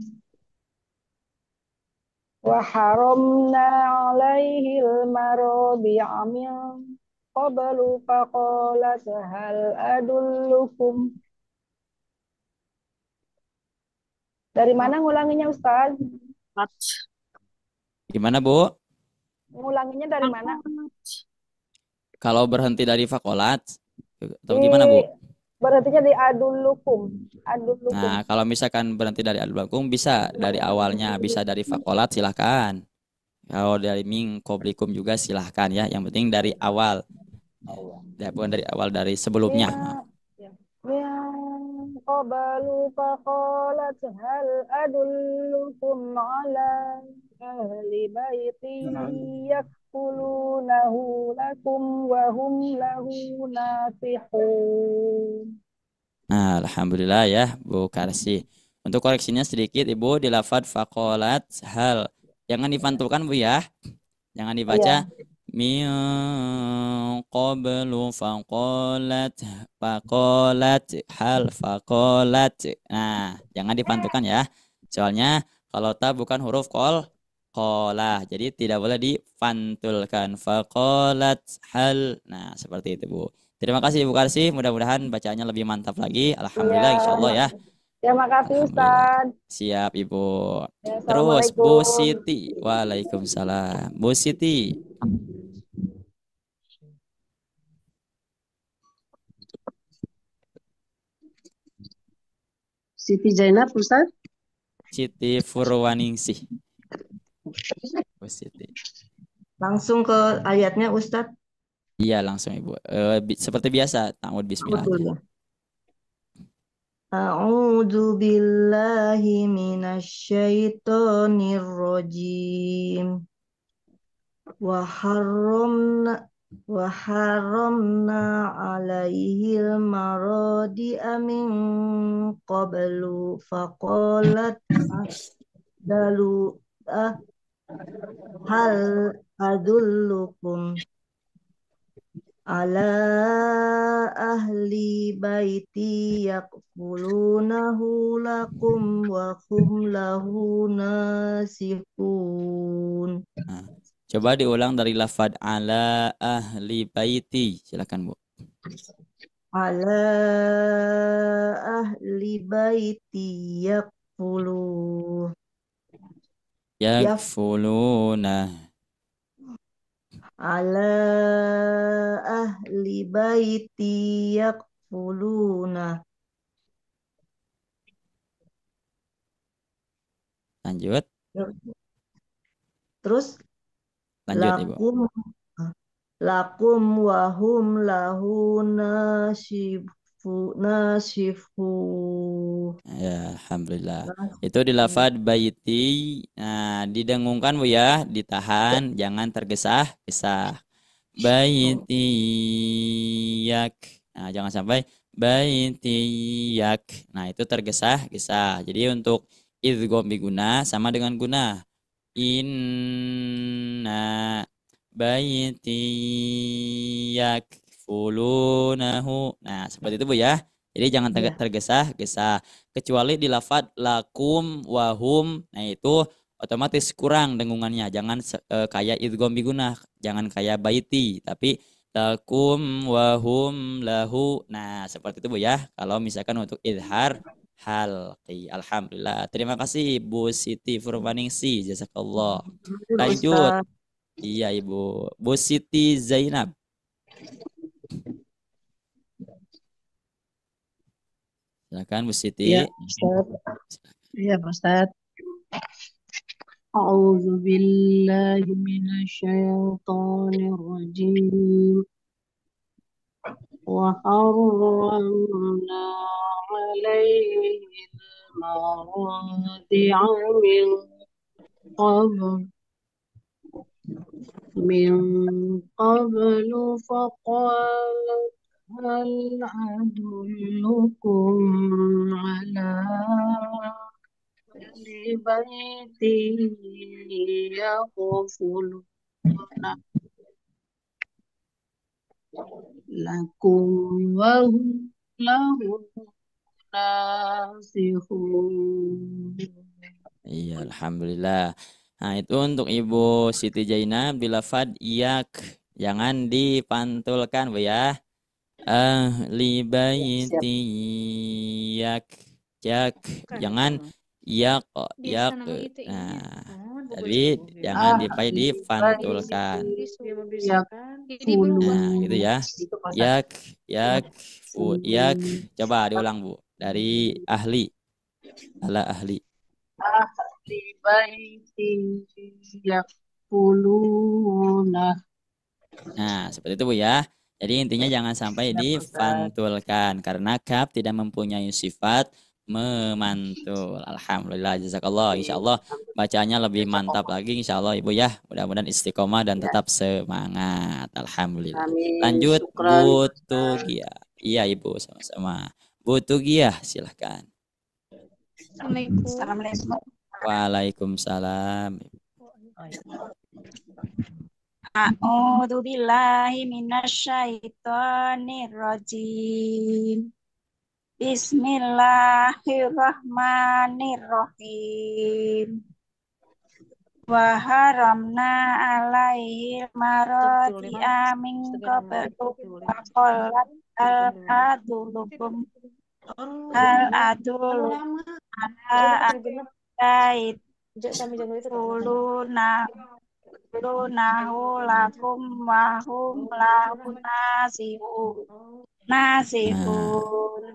Wa haramna 'alaihil maradi'a min qablu faqalat hal adullukum. Dari mana ngulanginya Ustaz? Gimana Bu? Ngulanginya dari mana? Kalau berhenti dari fakolat atau gimana Bu? Berhentinya di adullukum. Adullukum. Nah, kalau misalkan berhenti dari adulakum bisa dari awalnya, bisa dari fakolat silahkan. Kalau dari min qoblikum juga silahkan ya. Yang penting dari awal. Ya, bukan dari awal, dari sebelumnya. Ya قبلوا فقالت هل أدلكم على أهل بيت يكفلونه لكم وهم له ناصحون. Nah, alhamdulillah ya Bu Karsi. Untuk koreksinya sedikit Ibu di lafad faqalat hal. Jangan dipantulkan Bu ya. Jangan dibaca Iya. min qablu faqalat hal faqalat. Nah, jangan dipantulkan ya. Soalnya kalau ta bukan huruf qala. Jadi tidak boleh dipantulkan. Faqalat hal. Nah, seperti itu Bu. Terima kasih Ibu Karsi. Mudah-mudahan bacaannya lebih mantap lagi. Alhamdulillah Iya. insyaallah ya. Terima kasih Alhamdulillah. Ustaz. Siap Ibu. Ya, Terus Bu Assalamualaikum. Siti. Waalaikumsalam. Bu Siti. Siti Zainab, Ustaz. Siti Purwaningsih. Bu Siti. Langsung ke ayatnya, Ustaz. Iya langsung Ibu. Seperti biasa. Ta'awud bismillah Betul aja. ya. A'udzu billahi minasyaitonir rajim. Wa harramna alaihil maradi'a min qablu faqalat dalu hal adullukum ala ahli baiti yakfulunahu lakum wa hum lahu nasihun. Nah, coba diulang dari lafad ala ahli baiti. Silakan Bu. Ala ahli baiti Yakfuluna. ala ahli baiti yakfuluna. Lanjut. Terus Lanjut Ibu. lakum wa hum lahu nasifu. Ya, alhamdulillah. Itu di lafad baiti. Nah, didengungkan Bu ya, ditahan, jangan tergesa-gesa. Baiti yak. Nah, jangan sampai baiti yak. Nah, itu tergesa-gesa. Jadi untuk idgham biguna sama dengan guna. Inna baiti yakfulunahu. Nah, seperti itu Bu ya. Jadi jangan tergesa-gesa. Kecuali di lafad lakum wahum. Nah, itu otomatis kurang dengungannya. Jangan kayak idgham biguna, jangan kayak baiti, tapi lakum wahum lahu. Nah, seperti itu Bu ya. Kalau misalkan untuk idhar halqi. Alhamdulillah. Terima kasih Bu Siti Purwaningsih. Jazakallah. Lanjut. Iya Ibu. Bu Siti Zainab. Silakan Bu Siti. Ya, Ustaz. Ya, Ustaz. A'udzu billahi minasyaitonir rajim. Wa harramna 'alaihi al-maradi'a min qablu faqalat hal adullukum ala ahli baiti yakfuluna lakum wa hum lahu nasihun. Iya, alhamdulillah. Nah, itu untuk Ibu Siti Zainab di lafad iyak. Jangan dipantulkan Bu ya. Ahli baiti yak. Jangan yak. Nah, tapi jangan dipantulkan. Nah, gitu ya. Yak. Coba diulang Bu. Dari ahli. Ala ahli. Ahli baiti yakfuluna. Nah, seperti itu Bu ya. Jadi intinya jangan sampai difantulkan karena kaf tidak mempunyai sifat memantul. Alhamdulillah, jazakallah. Insya Allah bacanya lebih mantap lagi insya Allah Ibu ya. Mudah-mudahan istiqomah dan tetap semangat. Alhamdulillah. Amin. Lanjut Syukran, Bu Ustaz. Tugia. Iya Ibu, sama-sama. Bu Tugia, silahkan. Assalamualaikum. Waalaikumsalam. A'udzu billahi minasyaitonir rajim. Bismillahirrahmanirrahim. Wa haramna alaihi marati amin qablu faqalat al-adulukum ala bait lunahu lakum wahum lahu nasihun.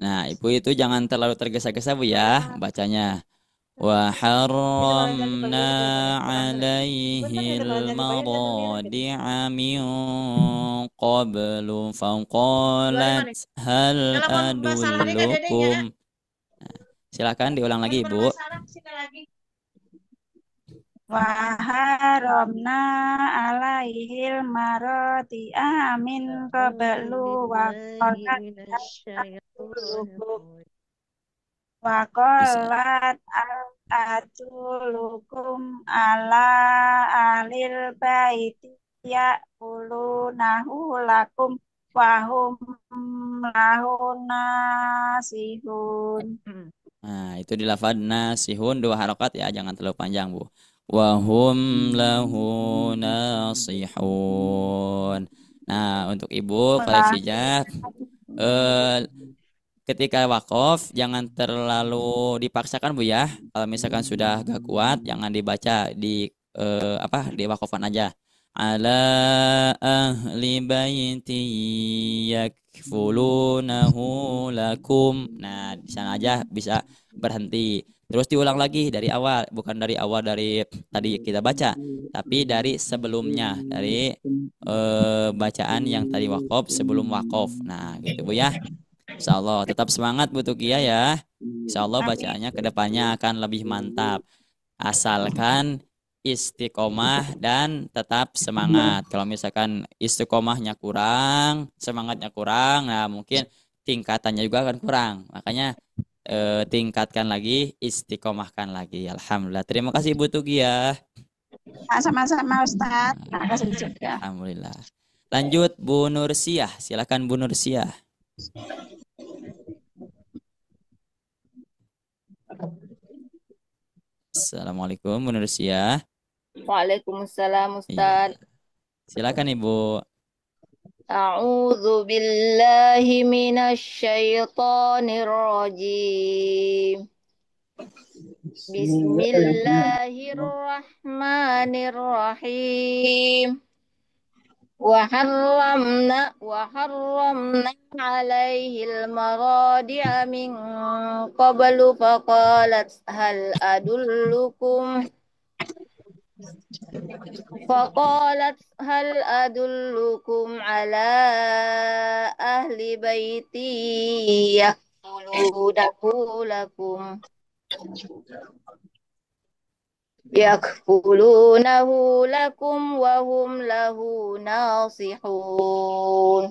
Nah, Ibu itu jangan terlalu tergesa-gesa Bu ya bacanya. Wa haramna alaihil maradi'a min qablu faqalat hal adullukum. Silakan diulang lagi Ibu. Wa haramna alaihil marati amin qablu wa qalat atulukum ala alil baiti ya'kulunahu lakum wahum lahu nasihun. Nah, itu di lafaz nasihun 2 harokat ya, jangan terlalu panjang Bu. Wahum lahu nasihun. Nah, untuk Ibu klarifikasinya ketika wakaf jangan terlalu dipaksakan Bu ya. Kalau misalkan sudah gak kuat jangan dibaca di di wakafan aja. Ala ahli baiti yakfulunahu lakum. Nah, di sana aja bisa berhenti. Terus diulang lagi dari awal, bukan dari awal dari tadi kita baca, tapi dari sebelumnya, dari bacaan yang tadi wakaf sebelum wakaf. Nah, gitu Bu ya. Insya Allah tetap semangat Bu Tukia ya. Insya Allah bacaannya kedepannya akan lebih mantap. Asalkan istiqomah dan tetap semangat. Kalau misalkan istiqomahnya kurang, semangatnya kurang, nah mungkin tingkatannya juga akan kurang. Makanya tingkatkan lagi, istiqomahkan lagi. Alhamdulillah. Terima kasih Bu Tugia. Sama-sama Ustaz. Terima kasih juga. Alhamdulillah. Lanjut Bu Nursiah. Silakan Bu Nursiah. Assalamualaikum Bu Nursiah. Waalaikumsalam Iya. Ustaz. Silakan Ibu. A'udzu billahi minasyaitonir rajim. Bismillahirrahmanirrahim. وحرمنا عليه المراضع من قبل فقالت هل أدلكم على أهل بيتي يكفلونه لكم وهم له ناصحون.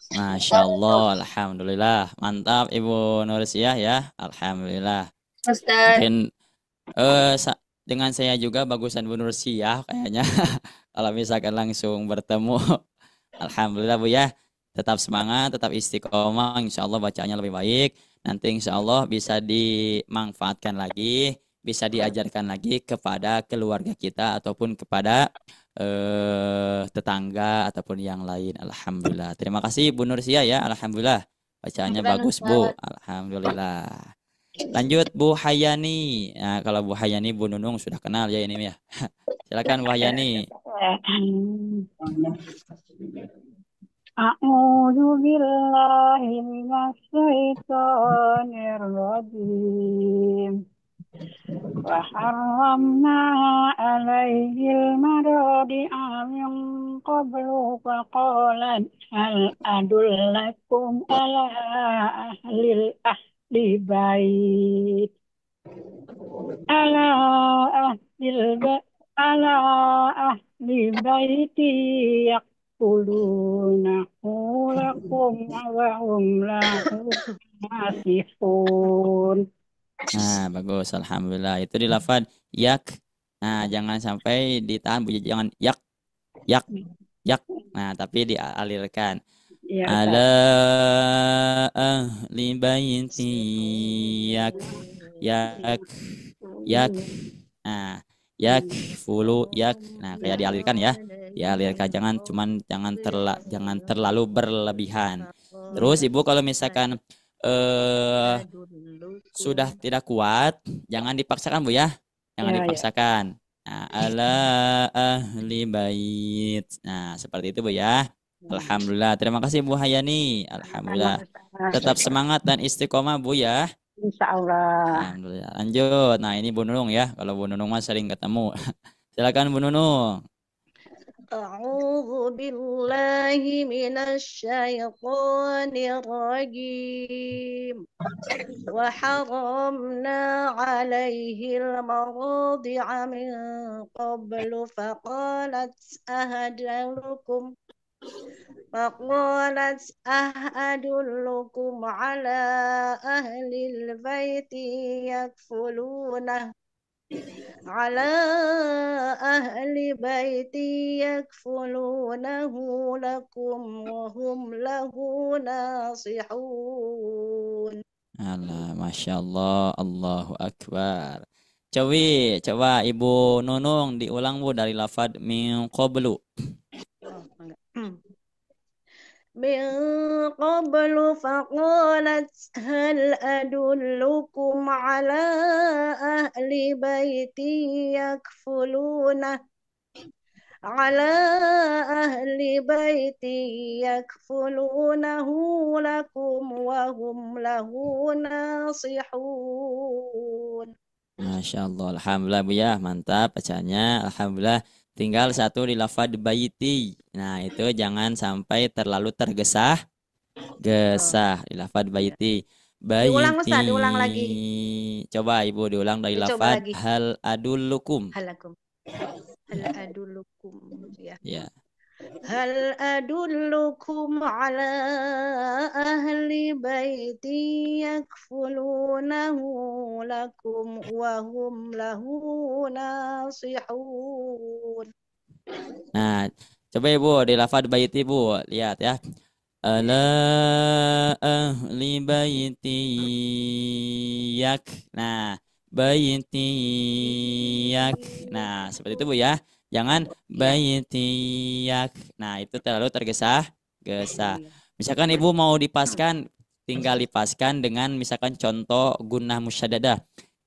Masya Allah, Alhamdulillah. Mantap Ibu Nursiah ya. Alhamdulillah. Ustaz. Mungkin dengan saya juga bagusan Bu Nursiah kayaknya. Kalau misalkan langsung bertemu. Alhamdulillah Bu ya. Tetap semangat, tetap istiqomah. Insya Allah bacanya lebih baik. Nanti insya Allah bisa dimanfaatkan lagi, bisa diajarkan lagi kepada keluarga kita ataupun kepada tetangga ataupun yang lain. Alhamdulillah. Terima kasih Bu Nursiah ya. Alhamdulillah. Bacaannya bagus Bu. Alhamdulillah. Lanjut Bu Hayani. Nah, kalau Bu Hayani Bu Nunung sudah kenal ya ini ya. Silakan Bu Hayani. A'udzu billahi minasyaitonir rajim. Wa harramna alaihil maradi'a min qablu faqalat hal adullakum ala ahli bait ala ahlil bait ala ahli baiti yaqulunahu lakum wa hum lahu nasihun. Nah, bagus. Alhamdulillah. Itu di lafad yak. Nah, jangan sampai ditahan, Bu. Jangan yak, yak. Nah, tapi dialirkan. Ya, Ala ahli baiti yak, yak. Nah, yak, fulu, yak. Nah, kayak dialirkan ya. Dialirkan. Jangan terlalu berlebihan. Terus Ibu kalau misalkan sudah tidak kuat, jangan dipaksakan Bu ya. Jangan Ya, ya. dipaksakan. Nah, ala ahli bait. Nah, seperti itu Bu ya. Alhamdulillah. Terima kasih Bu Hayani. Alhamdulillah. Tetap semangat dan istiqomah Bu ya. Insya Allah. Alhamdulillah. Lanjut. Nah, ini Bu Nunung ya. Kalau Bu Nunung mah sering ketemu. Silakan Bu Nunung. أعوذ بالله من الشيطان الرجيم وحرمنا عليه المراضع من قبل فقالت أهدلكم على أهل البيت يكفلونه لكم وهم له ناصحون. Allah, Masya Allah, Allahu Akbar. Coba Ibu Nunung diulang Bu dari lafad min qablu. من قبل فقالت هل أدلكم على أهل بيت يكفلونه لكم وهم له ناصحون. Masya Allah, Alhamdulillah Bu ya, mantap bacaannya. Alhamdulillah. Tinggal satu di lafad baiti. Nah, itu jangan sampai terlalu tergesa di lafad baiti. Diulang Ustaz, diulang lagi. Coba Ibu diulang dari Dicoba lafad lagi. hal adullukum. Hal adullukum ya. Ya. هل أدلكم على أهل بيت يكفلونه لكم وهم له ناصحون. Nah, coba Ibu di lafad baiti Bu, lihat ya. Ala ahli baiti yak. Nah, baiti yak. Nah, seperti itu Bu ya. Jangan baiti yak. Nah, itu terlalu tergesa. Misalkan Ibu mau dipaskan, tinggal dipaskan dengan misalkan contoh gunnah musyaddadah.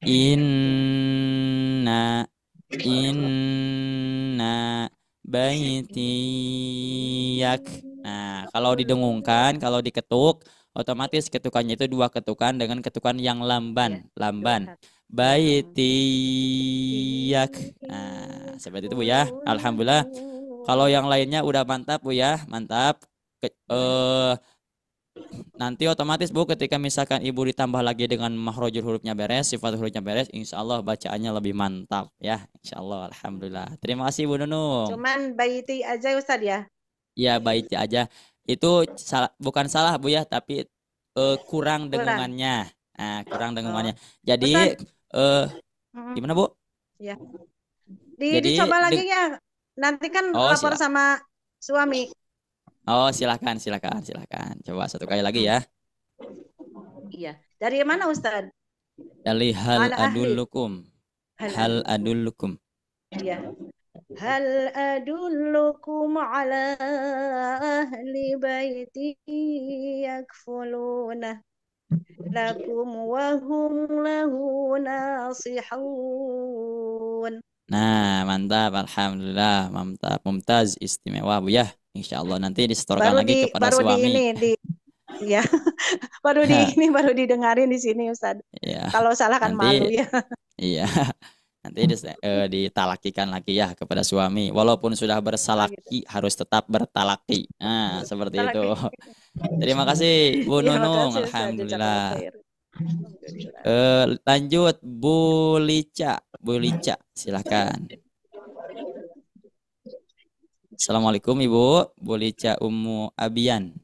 Inna baiti yak. Nah, kalau didengungkan, kalau diketuk, otomatis ketukannya itu dua ketukan dengan ketukan yang lamban. Baiti yak. Nah, seperti itu Bu ya. Alhamdulillah. Kalau yang lainnya udah mantap Bu ya, mantap. Nanti otomatis Bu ketika misalkan Ibu ditambah lagi dengan makhrajul hurufnya beres, sifat hurufnya beres, insya Allah bacaannya lebih mantap ya. Insya Allah, Alhamdulillah. Terima kasih Bu Nunung. Cuman baiti aja Ustadz ya? Ya baiti aja. Itu bukan salah Bu ya, tapi kurang dengungannya. Nah, kurang dengungannya. Jadi gimana Bu? Ya. Jadi dicoba lagi ya. Nanti kan lapor sama suami. Oh, silakan. Coba satu kali lagi ya. Iya. Dari mana Ustaz? Dari hal adullukum. Hal adullukum. Iya. Hal adullukum ala ahli baiti yakfuluna lakum wa hum lahu nasihun. Nah, mantap. Alhamdulillah. Mantap. Mumtaz. Istimewa Bu ya. Insya Allah nanti disetorkan lagi kepada suami. Ya, baru didengarin di sini Ustaz. Ya. Kalau salah kan malu ya. Iya. Nanti ditalakikan lagi ya kepada suami. Walaupun sudah bersalaki harus tetap bertalaki. Nah, seperti itu. Terima kasih Bu Iya, Nunung. makasih Ustaz. Alhamdulillah. Jazakallah khair. Alhamdulillah. Lanjut Bu Lica. Bu Lica, silahkan. Assalamualaikum Ibu. Bu Lica Ummu Abian.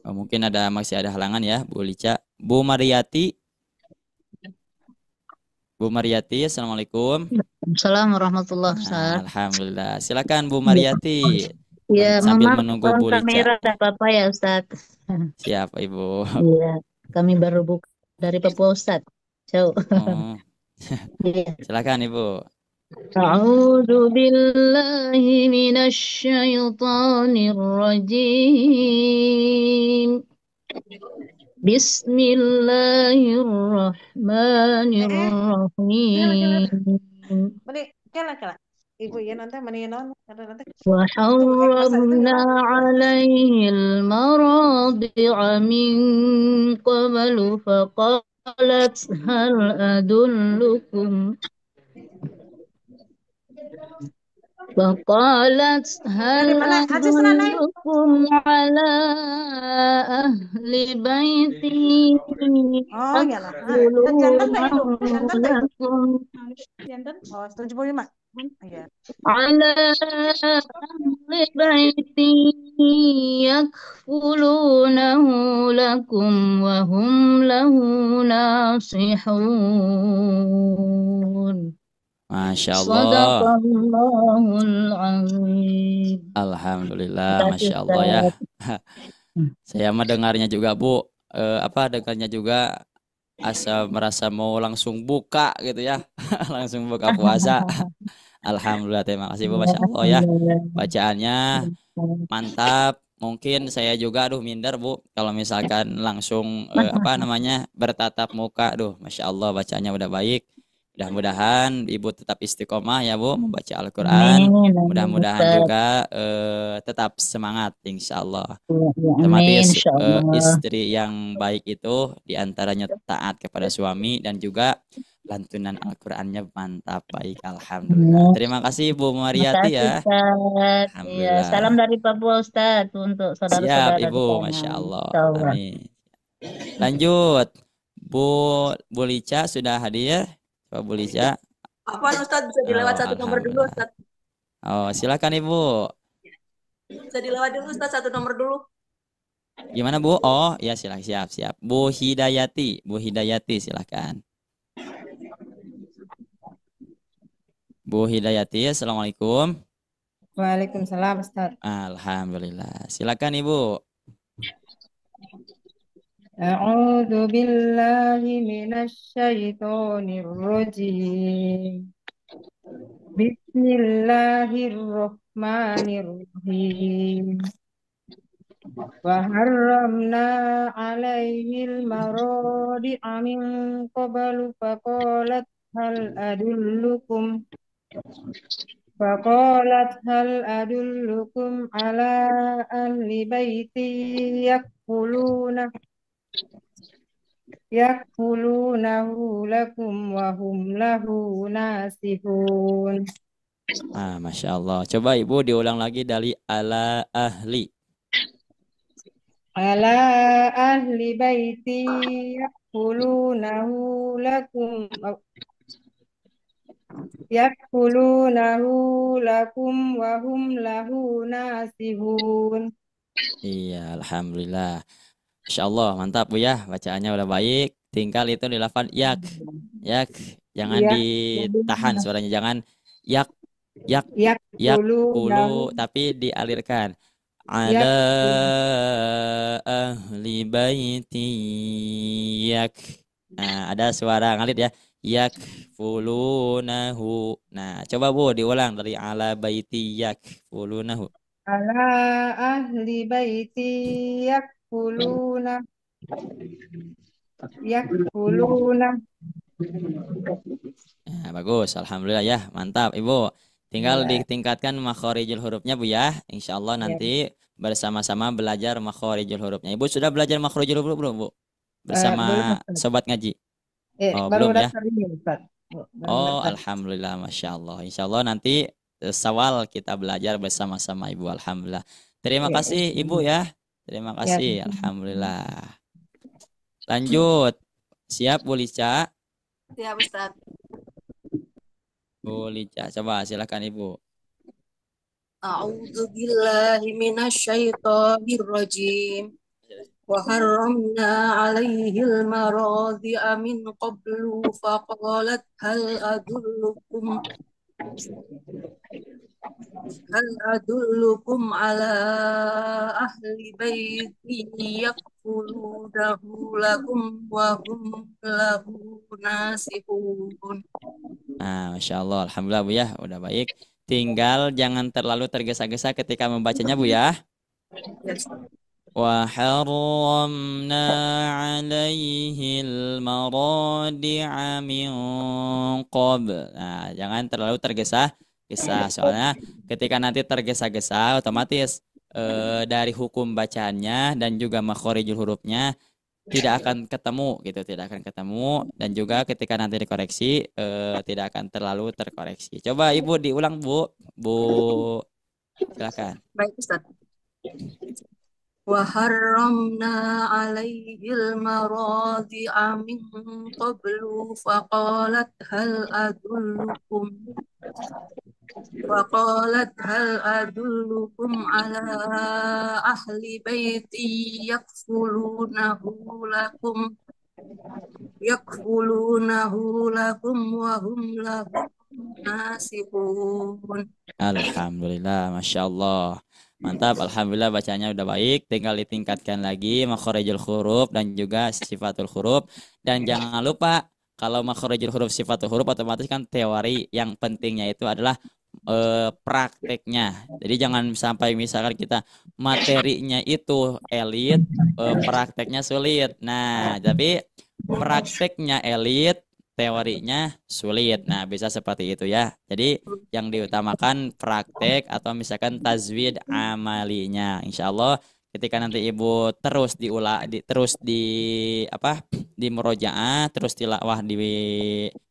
Oh, mungkin masih ada halangan ya Bu Lica. Bu Mariati. Bu Mariati, Assalamualaikum. Assalamualaikum warahmatullahi wabarakatuh. Alhamdulillah. Silakan Bu Mariati. Ya, Sambil maaf, menunggu Bu Lica. kamera ada apa ya Ustaz? Siap Ibu. Iya, kami baru buka dari Papua Ustaz. Jauh. Oh. Iya. Silakan Ibu. A'udzu billahi minasy syaithanir rajim. Bismillahirrahmanirrahim. Kala. Ibu ya nanti nanti. وحرمنا عليه المراضع من قبل فقالت هل أدلكم على أهل بيت يكفلونه لكم وهم له ناصحون. Masya Allah. Sadaqallahul azim. Alhamdulillah, Masya Allah ya. Saya mendengarnya juga Bu, dengarnya juga merasa mau langsung buka gitu ya, langsung buka puasa. Alhamdulillah, terima kasih Bu, Masya Allah ya. Bacaannya mantap. Mungkin saya juga minder Bu kalau misalkan langsung bertatap muka. Masya Allah, bacaannya udah baik. Mudah-mudahan Ibu tetap istiqomah ya Bu membaca Al-Quran. Mudah-mudahan juga tetap semangat insya Allah. Otomatis istri yang baik itu diantaranya taat kepada suami dan juga lantunan Al-Qurannya mantap baik. Alhamdulillah. Terima kasih Bu Mariati ya. Ya, salam dari Papua Ustaz untuk saudara-saudara. Siap Ibu, Masya Allah. Amin. Lanjut Bu Lica sudah hadir. Pak Bu Lica. Apa Ustaz bisa dilewat satu nomor dulu Ustaz? Oh, silakan Ibu. Bisa dilewat dulu Ustaz satu nomor dulu. Gimana Bu? Oh, ya siap. Bu Hidayati silakan. Bu Hidayati, Assalamualaikum. Waalaikumsalam Ustaz. Alhamdulillah. Silakan Ibu. A'udzu billahi minasy syaithanir rajim. Bismillahirrahmanirrahim. Wa harramna 'alaihil maradi'a min qablu faqalat hal adullukum ala ahli baiti yakfulunahu lakum wa hum lahu nasihun. Masya Allah. Coba Ibu diulang lagi dari ala ahli. Ala ahli baiti yakfulunahu wa hum lahu nasihun. Iya, Alhamdulillah. Masya Allah, mantap Bu ya. Bacaannya udah baik. Tinggal itu di lafaz yak. Jangan ditahan suaranya. Jangan yak pulu, tapi dialirkan. Ala ahli baiti yak. Nah, ada suara ngalit ya. Yak fulunahu. Nah, coba Bu diulang dari ala baiti yak fulunahu. Ala ahli baiti yakfuluna. Nah, bagus, alhamdulillah ya, mantap Ibu. Tinggal ditingkatkan makhorijul hurufnya Bu ya. Insya Allah nanti bersama-sama belajar makhorijul hurufnya. Ibu sudah belajar makhorijul huruf belum Bu? Bersama sobat ngaji. Oh, Baru belum ya? daftar ini Ustaz. Baru Oh, daftar. alhamdulillah, masya Allah. Insya Allah nanti Syawal kita belajar bersama-sama Ibu. Alhamdulillah. Terima Ya, kasih Ibu ya. Terima ya. kasih. Alhamdulillah. Lanjut. Siap Bu Lica? Siap Ustaz. Bu Lica, coba silakan Ibu. A'udzu billahi minasyaitonir rajim. Wa harramna 'alaihil maradi'a min qablu faqalat hal adullukum ala ahli baiti yakfulunahu lakum wa hum lahu nasihun. Nah, masya Allah, alhamdulillah Bu ya, udah baik. Tinggal jangan terlalu tergesa-gesa ketika membacanya Bu ya. Yes. Wa harramna 'alaihil maradi'a min qabl. Nah, jangan terlalu tergesa-gesa soalnya ketika nanti tergesa-gesa otomatis dari hukum bacaannya dan juga makhorijul hurufnya tidak akan ketemu gitu, tidak akan ketemu, dan juga ketika nanti dikoreksi tidak akan terlalu terkoreksi. Coba Ibu diulang Bu. Bu, silakan. Baik Ustaz. Wa harramna 'alaihil maradi'a min qablu faqalat hal adullukum ala ahli baiti yakfulunahu lakum wa hum lahu nasihun. Alhamdulillah, masya Allah, mantap. Alhamdulillah bacanya udah baik. Tinggal ditingkatkan lagi makhorijul huruf dan juga sifatul huruf. Dan jangan lupa kalau makhorijul huruf sifatul huruf otomatis kan teori, yang pentingnya itu adalah prakteknya. Jadi jangan sampai misalkan kita materinya itu elit, prakteknya sulit. Nah, tapi prakteknya elit, teorinya sulit. Nah, bisa seperti itu ya. Jadi yang diutamakan praktek atau misalkan tazwid amalinya. Insya Allah ketika nanti Ibu terus terus di murojaah, terus tilawah di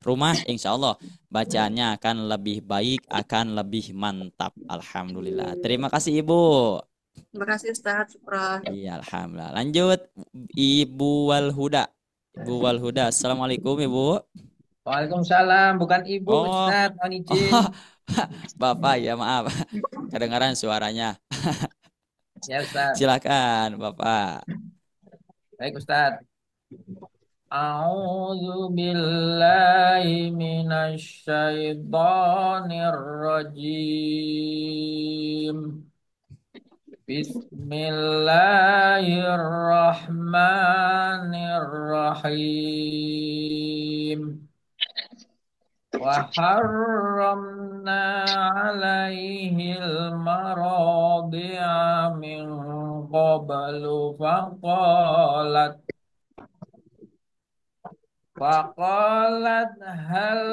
rumah, insya Allah bacaannya akan lebih baik, akan lebih mantap. Alhamdulillah. Terima kasih Ibu. Terima kasih Ustaz. Syukran. Iya, alhamdulillah. Lanjut Ibu Walhuda. Ibu Walhuda, assalamualaikum Ibu. Waalaikumsalam, bukan Ibu Ustaz, mohon izin. Bapak ya, maaf. Kedengaran suaranya. Ya Ustaz. Silakan Bapak. Baik Ustaz. A'udzu billahi minasyaitonir rajim. Bismillahirrahmanirrahim. Wa harramna 'alaihil maradi'a min qablu faqalat hal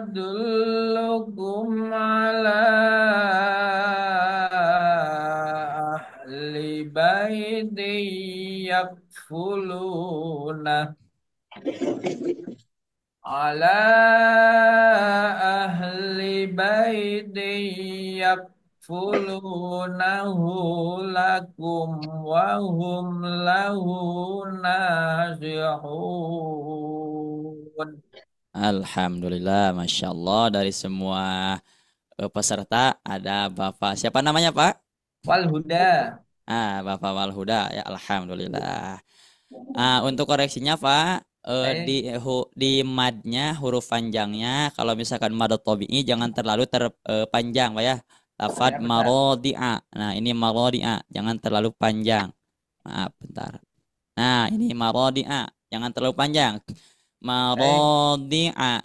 adullukum ala ahli baiti yakfuluna ala ahli baiti yakfulunahu lakum wa hum lahu nasihun. Alhamdulillah, masya Allah, dari semua peserta ada Bapak siapa namanya Pak? Walhuda. Bapak Walhuda ya, alhamdulillah. Untuk koreksinya Pak, di madnya, huruf panjangnya, kalau misalkan mad tabi'i jangan terlalu terpanjang Pak ya. Lafad marodi'a. Nah, ini marodi'a, jangan terlalu panjang. Maaf, bentar. Nah, ini marodi'a, jangan terlalu panjang. Marodi'a.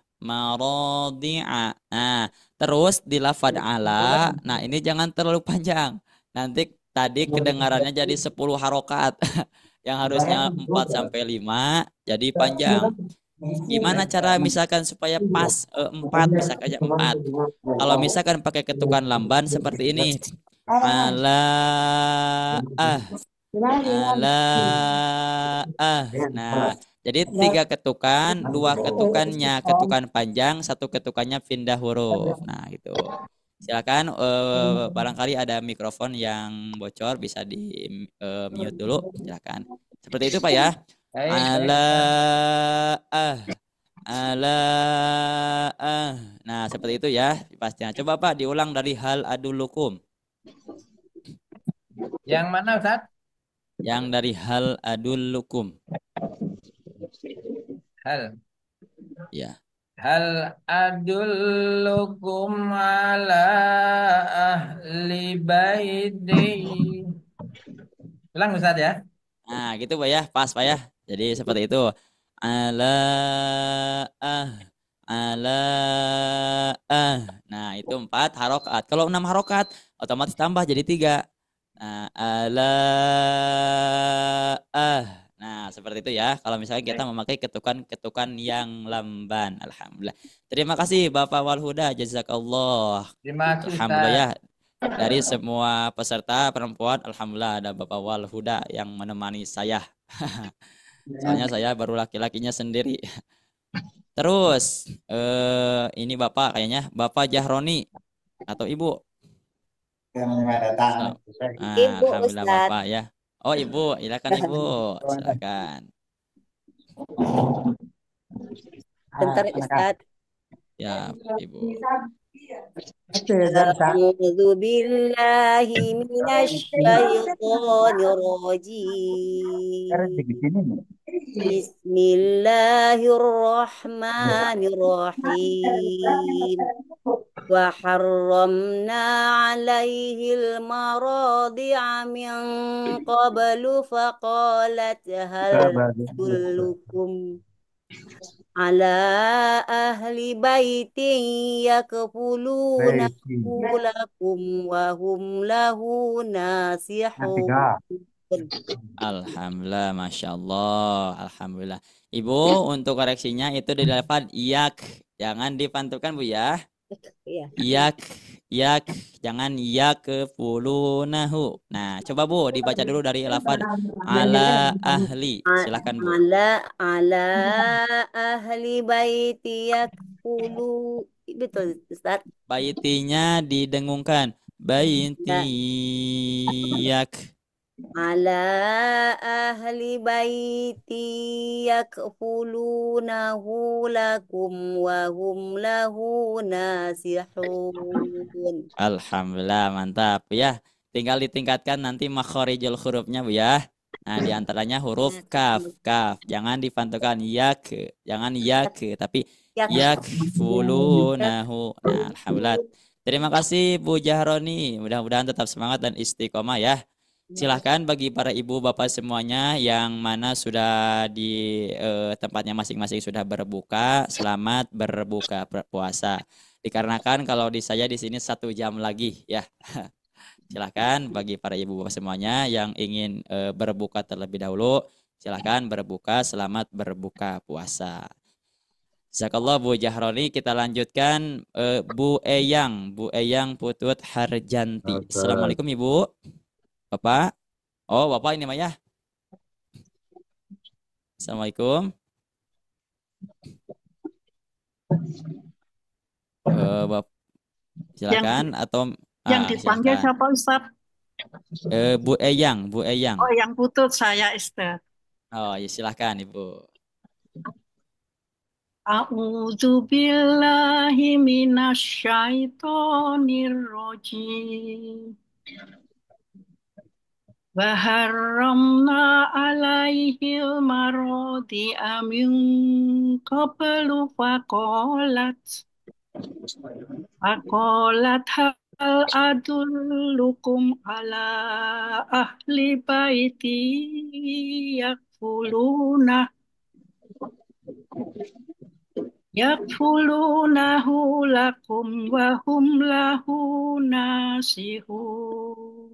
Nah, terus di lafad ala. Nah, ini jangan terlalu panjang. Nanti tadi kedengarannya jadi 10 harokat. Yang harusnya 4 sampai 5 jadi panjang. Gimana cara misalkan supaya pas 4, misalkan aja 4. Kalau misalkan pakai ketukan lamban seperti ini. Nah, Jadi 3 ketukan, 2 ketukannya ketukan panjang, 1 ketukannya pindah huruf. Nah, gitu. Silakan barangkali ada mikrofon yang bocor bisa di mute dulu. Silakan. Seperti itu Pak ya. Ala ala Nah, seperti itu ya pastinya. Coba Pak diulang dari hal adulukum. Yang mana Ustaz? Yang dari hal adulukum. Hal. Ya. Hal adullukum ala ahli baiti. Ulang Ustaz ya. Nah, gitu Pak ya. Pas Pak ya. Jadi seperti itu. Ala Nah, itu 4 harokat. Kalau 6 harokat, otomatis tambah jadi 3. Nah, Nah, seperti itu ya. Kalau misalnya kita memakai ketukan-ketukan yang lamban. Alhamdulillah. Terima kasih Bapak Walhuda. Jazakallah. Terima kasih. Alhamdulillah ya. Dari semua peserta perempuan, alhamdulillah ada Bapak Walhuda yang menemani saya. Soalnya saya baru laki-lakinya sendiri. Terus ini Bapak kayaknya Bapak Jahroni atau Ibu? Ibu Alhamdulillah Ustaz. Bapak ya. Oh Ibu, silakan Ibu, silakan. Bentar Ustaz. Ya Ibu. A'udzu billahi minasyaitonir rajim. Bismillahirrahmanirrahim. Wa harramna 'alaihil maradi'a min qablu faqalat hal adullukum ala ahli baitin yakfulunahu lakum wa hum lahu nasihun. Alhamdulillah, Masya Allah, Alhamdulillah. Ibu, untuk koreksinya itu di lafaz iyak, jangan dipantulkan Bu ya. Iyak, jangan yakfulunahu. Nah, coba Bu dibaca dulu dari lafaz ala ahli. Silakan Bu. Ala ahli baiti yakfulu. Betul Ustaz. Baitinya didengungkan. Baiti yak. Ala ahli baiti yakfulunahu lakum wa hum lahu nasihun. Alhamdulillah, mantap ya. Tinggal ditingkatkan nanti makhorijul hurufnya Bu ya. Nah, diantaranya huruf kaf. Jangan dipantulkan yak, jangan yak, tapi yakfulunahu. Nah, alhamdulillah. Terima kasih Bu Jahroni. Mudah-mudahan tetap semangat dan istiqomah ya. Silahkan bagi para ibu bapak semuanya yang mana sudah di tempatnya masing-masing sudah berbuka, selamat berbuka puasa. Dikarenakan kalau saya di sini 1 jam lagi ya. Silahkan bagi para ibu bapak semuanya yang ingin berbuka terlebih dahulu, silahkan berbuka, selamat berbuka puasa. Jazakallah Bu Jahroni. Kita lanjutkan Bu Eyang Putut Harjanti. Assalamualaikum Ibu. Bapak. Oh, Bapak ini Mah ya. Assalamualaikum. Bapak. Silakan atau yang dipanggil siapa Ustaz? Bu Eyang. Oh, yang Putut saya Esther. Oh, ya silakan Ibu. A'udzu billahi minasyaitonir rajim. Wa harramna 'alaihil maradi'a min qablu faqalat hal adullukum ala ahli baiti yakfulunahu lakum wa hum lahu nasihun.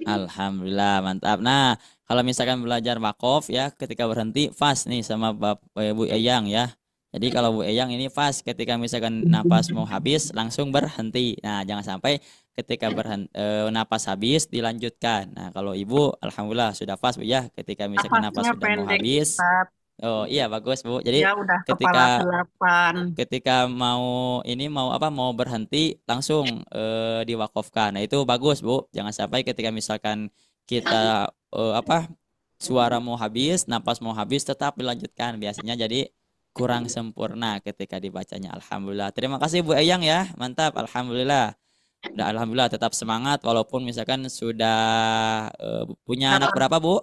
Alhamdulillah, mantap. Nah, kalau misalkan belajar wakaf ya, ketika berhenti fast nih sama Bu Eyang ya. Jadi kalau Bu Eyang ini fast ketika misalkan napas mau habis langsung berhenti. Nah, jangan sampai ketika napas habis dilanjutkan. Nah, kalau Ibu alhamdulillah sudah fast Bu ya, ketika misalkan napas sudah mau habis. Oh iya bagus Bu. Jadi Ya udah kepala ketika 8. mau berhenti langsung diwakafkan. Nah itu bagus Bu. Jangan sampai ketika misalkan kita suara mau habis, napas mau habis tetap dilanjutkan. Biasanya jadi kurang sempurna ketika dibacanya. Alhamdulillah. Terima kasih Bu Eyang ya. Mantap. Alhamdulillah. Udah alhamdulillah tetap semangat walaupun misalkan sudah punya anak berapa Bu?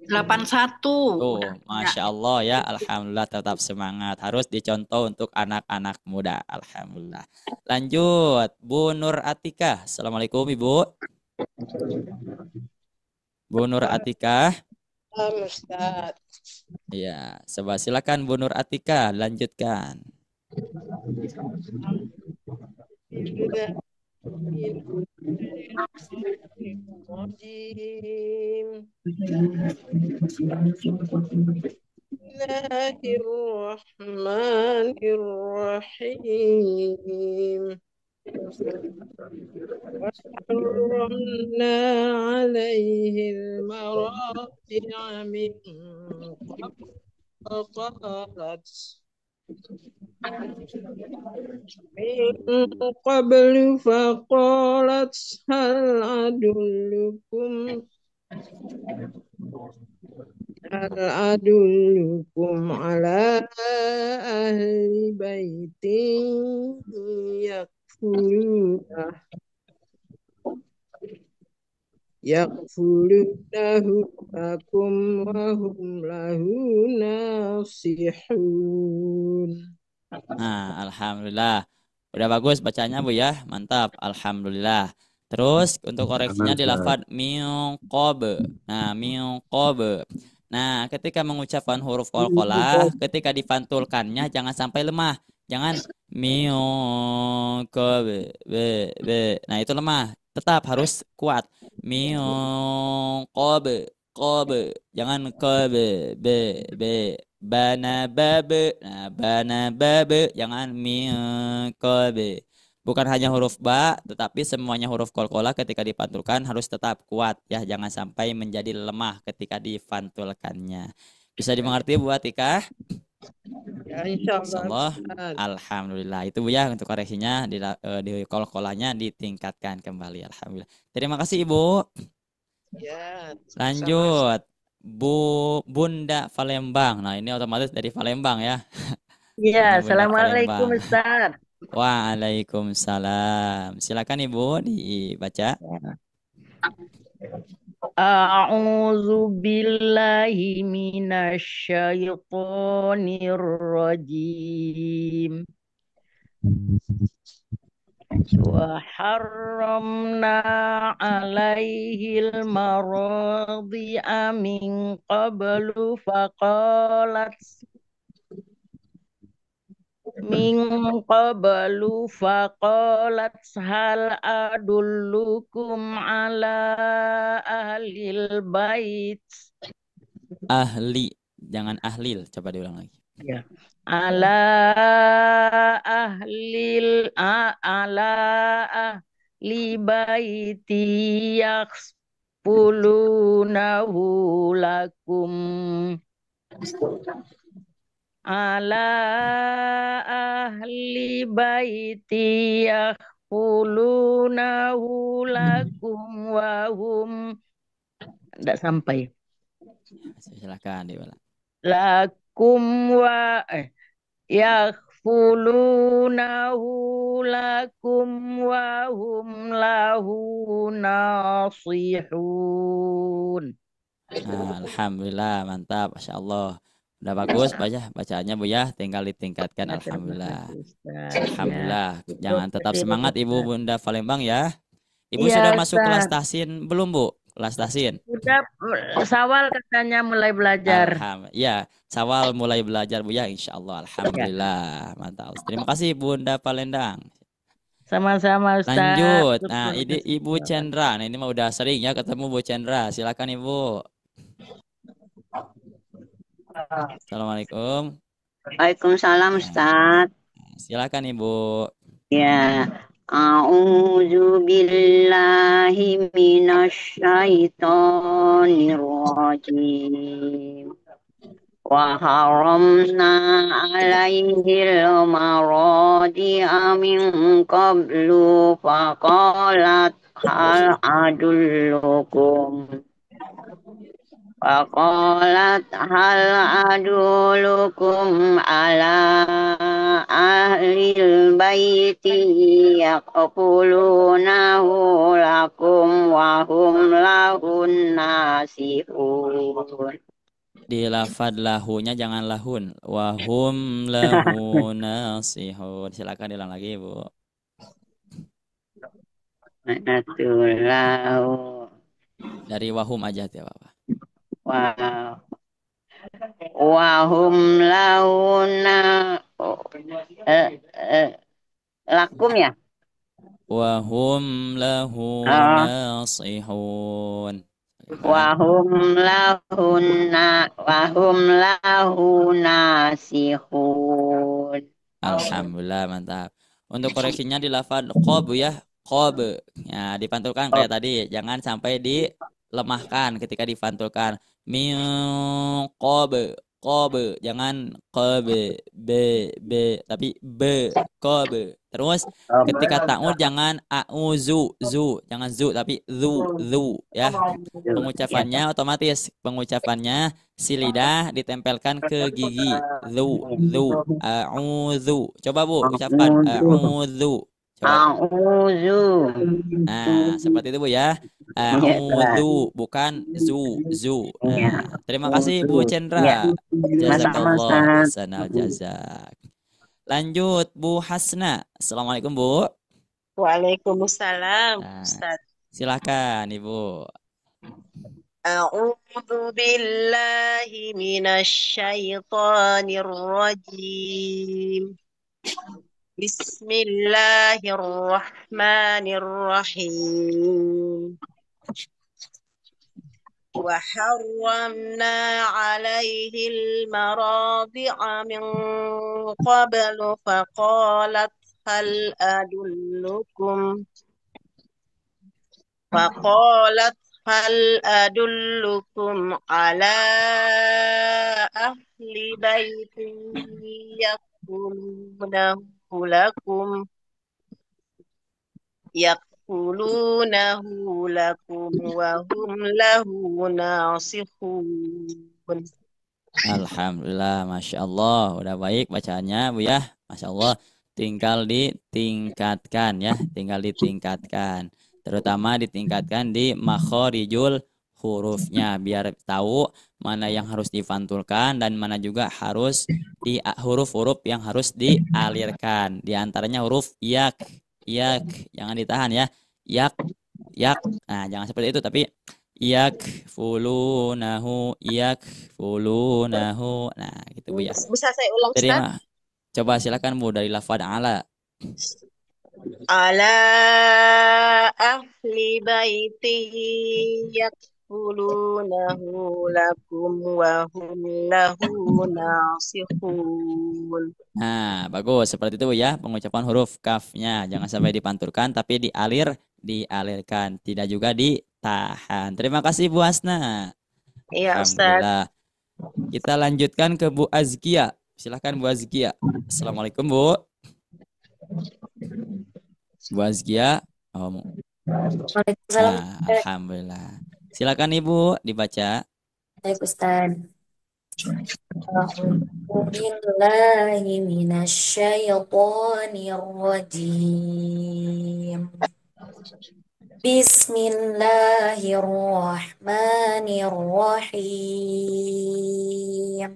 81. Tuh, Masya Allah ya, Alhamdulillah tetap semangat. Harus dicontoh untuk anak-anak muda. Alhamdulillah. Lanjut, Bu Nur Atika. Assalamualaikum Ibu. Bu Nur Atika. Ustaz. Ya, coba silakan Bu Nur Atika, lanjutkan. Bismillahirrahmanirrahim. وحرمنا عليه المراضع من قبل فقالت هل أدلكم على أهل بيت يغفرونه لكم وهم له ناصحون. Nah, Alhamdulillah. Udah bagus bacanya Bu ya. Mantap. Alhamdulillah. Terus untuk koreksinya di lafaz miqab. Nah, miqab. Nah, ketika mengucapkan huruf qalqalah, ketika difantulkannya jangan sampai lemah. Jangan miqab. Nah, itu lemah. Tetap harus kuat. Miqab. Qab. Jangan qab. Bana babe. Nah, bana babe. Jangan miqabe. Bukan hanya huruf ba, tetapi semuanya huruf qalqalah ketika dipantulkan harus tetap kuat ya. Jangan sampai menjadi lemah ketika dipantulkannya. Bisa dimengerti Bu Atika? Ya, insyaallah. Alhamdulillah. Itu Bu ya untuk koreksinya di qalqalahnya ditingkatkan kembali. Alhamdulillah. Terima kasih Ibu. Ya. Lanjut. Bunda Palembang. Nah, ini otomatis dari Palembang ya. Iya, Assalamualaikum Ustaz. Waalaikumsalam. Silakan Ibu dibaca. A'udzu billahi minasyaitonir rajim. وحرمنا عليه المراضع من قبل فقالت هل أدلكم على أهل البيت. Ahli, jangan ahlil. Coba diulang lagi. Ya. Ala ahli baiti yakhulunahu lakum. Ala ahli baiti yakhulunahu lakum wa hum. Tidak sampai. Silakan diulang. Lakum wa yakhulunahu lakum wa hum lahu nasihun. Alhamdulillah, mantap, Masya Allah. Udah bagus bacaannya Bu ya, tinggal ditingkatkan. Alhamdulillah. Alhamdulillah. Jangan tetap semangat Ibu Bunda Palembang ya. Ibu sudah masuk kelas tahsin belum Bu? Kelas tahsin? Sudah, Sawal katanya mulai belajar. Ya, Sawal mulai belajar Bu ya, insya Allah. Alhamdulillah, mantap. Terima kasih Bunda Palembang. Sama-sama Ustaz. Lanjut. Nah, ini Ibu Chandra. Nah, ini mah udah sering ya ketemu Bu Chandra. Silakan Ibu. Assalamualaikum. Waalaikumsalam Ustaz. Silakan Ibu. Ya. A'udzu billahi minasyaitonir rajim. وحرمنا عليه المراضع من قبل فقالت هل أدلكم على أهل البيت يكفلونه لكم وهم له ناصحون. Di lafad lahunya jangan lahun. Wahum lahu nasihun. Silakan diulang lagi, Bu. Dari wahum aja ya, Bapak. Wahum lahu lakum ya. Wahum lahu nasihun. Wahum lahu nasihun. Alhamdulillah, mantap. Untuk koreksinya di lafad qob ya, qob. Ya, dipantulkan kayak tadi, jangan sampai dilemahkan ketika dipantulkan. Min qob, jangan qob, b, tapi qob. Terus ketika ta'ud jangan a'uzu, jangan zu tapi zu ya. Pengucapannya otomatis, pengucapannya si lidah ditempelkan ke gigi. Zu, a'uzu. Coba Bu, ucapkan a'uzu. A'udzu. Nah, seperti itu Bu ya. A'udzu bukan zu. Nah, terima kasih Bu Cendra. Jazakallah sanal jazak. Lanjut Bu Hasna. Assalamualaikum Bu. Waalaikumsalam, Nah, Ustaz. silakan Ibu. A'udzu billahi minasyaitonir rajim. Bismillahirrahmanirrahim. وحرمنا عليه المراضع من قبل فقالت هل أدلكم على أهل بيت يكفلونه لكم وهم له ناصحون. Alhamdulillah, Masya Allah. Udah baik bacaannya Bu ya. Masya Allah. Tinggal ditingkatkan ya. Tinggal ditingkatkan. Terutama ditingkatkan di makhorijul hurufnya. Biar tahu mana yang harus difantulkan dan mana juga harus di huruf-huruf yang harus dialirkan. Di antaranya huruf yak. Jangan ditahan ya. Yak. Nah, jangan seperti itu tapi yakfulunahu. Nah, gitu Bu ya. Bisa saya ulang, Ustaz? Terima. Coba silakan Bu dari lafaz ala. Ala ahli baiti yakfulunahu lakum wa hum lahu nasihun. Nah, bagus. Seperti itu Bu ya. Pengucapan huruf kafnya jangan sampai dipantulkan tapi dialirkan, tidak juga ditahan. Terima kasih Bu Hasna. Iya, Alhamdulillah. Kita lanjutkan ke Bu Azkia. Silahkan Bu Azkia. Assalamualaikum Bu. Bu Azkia. Waalaikumsalam. Nah, alhamdulillah. Silakan Ibu dibaca. Baik Ustaz. A'udzubillahi minasyaitonir rajim. Bismillahirrahmanirrahim.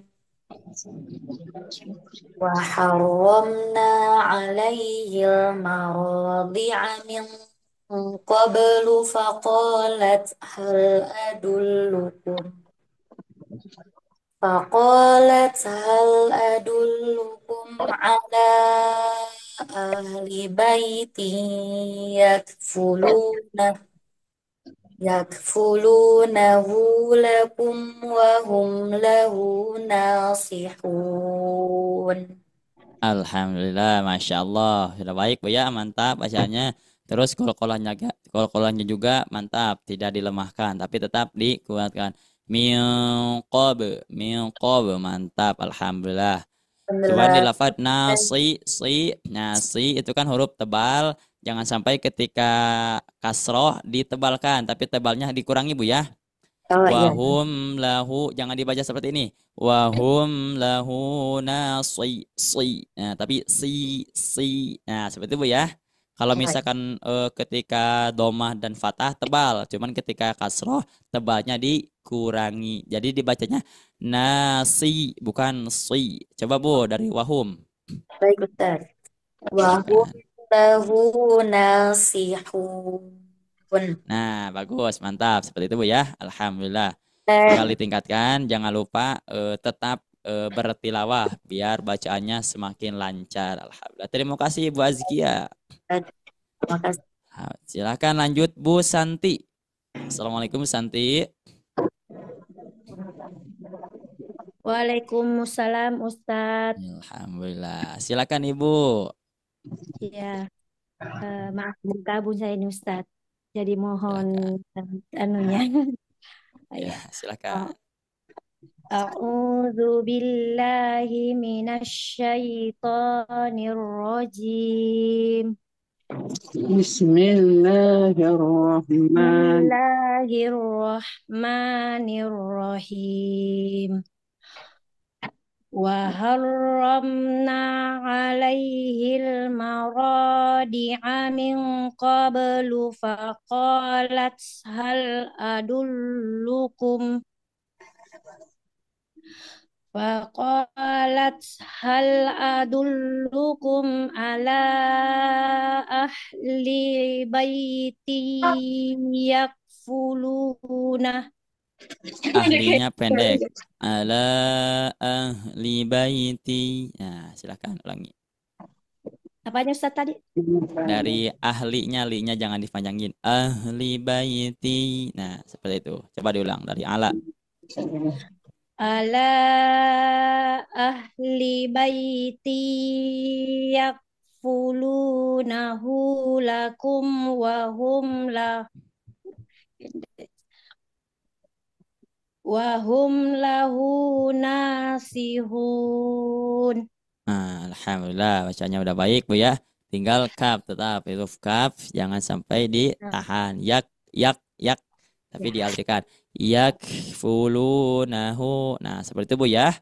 Wa harramna 'alaihil maradi'a min qablu faqalat hal adullukum ala ahli baitin yakfulunahu lakum wa hum lahu nasihun. Alhamdulillah, Masya Allah. Sudah baik Bu ya, mantap bacanya. Terus kol-kolannya juga mantap, tidak dilemahkan, tapi tetap dikuatkan. min qab, mantap, alhamdulillah. Cuman di lafaz nasi itu kan huruf tebal, jangan sampai ketika kasroh ditebalkan, tapi tebalnya dikurangi Bu ya. Wahum lahu, jangan dibaca seperti ini. Wahum lahu nasi. Nah, tapi si. Nah, seperti itu Bu ya. Kalau misalkan ketika domah dan fathah tebal, cuman ketika kasroh tebalnya dikurangi. Jadi dibacanya nasi bukan si. Coba Bu dari wahum. Baik Ustaz. Wahum lahu nasihun. Nah, bagus, mantap. Seperti itu Bu ya. Alhamdulillah. Tinggal ditingkatkan, jangan lupa tetap bertilawah biar bacaannya semakin lancar. Alhamdulillah. Terima kasih Bu Azkia. Terima kasih. Silakan lanjut Bu Santi. Assalamualaikum Santi. Waalaikumsalam Ustadz. Alhamdulillah. Silakan Ibu. Ya, maaf bergabung saya ini Ustadz. Jadi mohon anunya. Ya, silakan. A'udzu billahi minasyaitonir rajim. Bismillahirrahmanirrahim. Wa harramna 'alaihil maradi'a min qablu faqalat hal adullukum ala ahli baiti yakfuluna. Ahlinya pendek. Ala ahli baiti. Nah, silakan ulangi. Apanya Ustaz tadi? Dari ahlinya, linya jangan dipanjangin. Ahli baiti. Nah, seperti itu. Coba diulang dari ala. Ala ahli baiti yakfulunahu lakum wa hum lahu nasihun. Nah, alhamdulillah bacanya udah baik Bu ya. Tinggal kaf, tetap huruf kaf jangan sampai ditahan. Yak tapi dialirkan. Yakfulunahu. Nah, seperti itu Bu ya.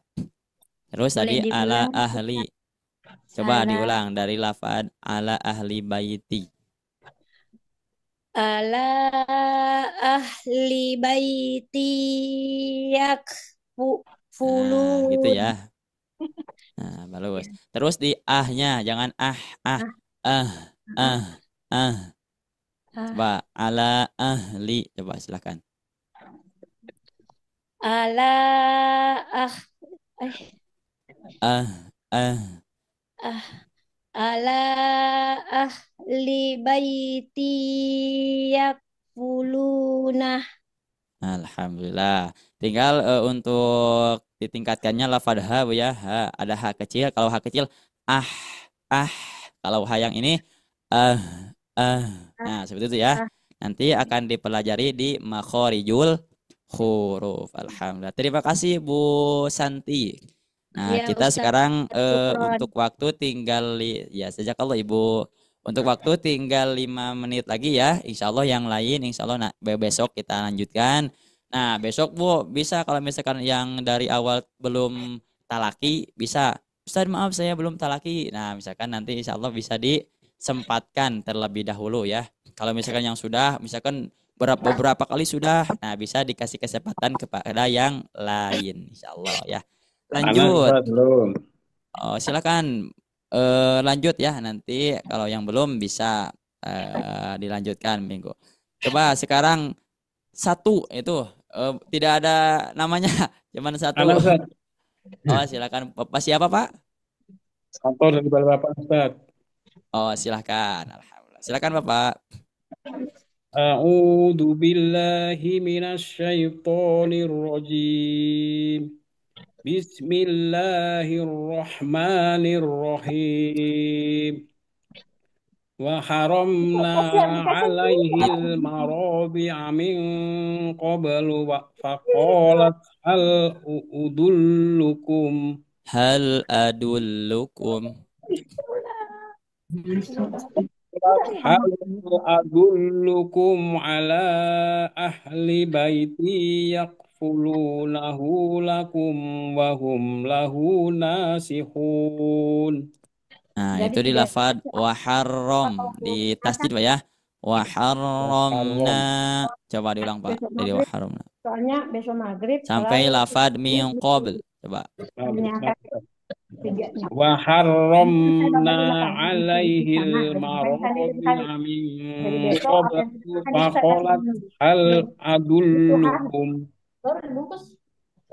Terus tadi ala ahli. Coba diulang dari lafaz ala ahli baiti. Ala ahli baiti yakfulun. Nah, gitu ya. Nah, bagus. Terus di ahnya jangan Coba ala ahli, coba silakan. Ala ala ahli baiti yakfuluna. Alhamdulillah. Tinggal untuk ditingkatkannya lafadz ha Bu ya. Ha, ada ha kecil. Kalau ha kecil kalau ha yang ini Nah, seperti itu ya. Nanti akan dipelajari di makhorijul huruf. Alhamdulillah. Terima kasih Bu Santi. Nah, Ya, kita Ustaz. sekarang Syukron. untuk waktu tinggal ya sejak Allah Ibu. Untuk waktu tinggal 5 menit lagi ya. Insya Allah yang lain insya Allah besok kita lanjutkan. Nah, besok Bu bisa kalau misalkan yang dari awal belum talaki bisa. Ustaz maaf saya belum talaki. Nah, misalkan nanti insya Allah bisa disempatkan terlebih dahulu ya. Kalau misalkan yang sudah, misalkan beberapa kali sudah, nah bisa dikasih kesempatan kepada yang lain, insya Allah ya. Lanjut. Oh, silakan lanjut ya. Nanti kalau yang belum bisa dilanjutkan minggu. Coba sekarang satu itu tidak ada namanya, cuman satu. Oh, silakan. Bapak siapa Pak? Kantor dari Bapak Ustaz. Oh, silakan. Alhamdulillah. Silakan Bapak. A'udzu billahi minasyaitonir rajim. Bismillahirrahmanirrahim. وحرمنا عليه المراضع من قبل فقالت هل أدلكم على أهل بيت يكفلونه لكم وهم له ناصحون. Nah, itu di lafad waharrom di tasdid Pak ya. Waharromna. Coba diulang Pak dari waharromna. Soalnya besok maghrib sampai lafad min qabl. Coba. Waharromna alaihil maradi'a min qabl faqalat hal adullukum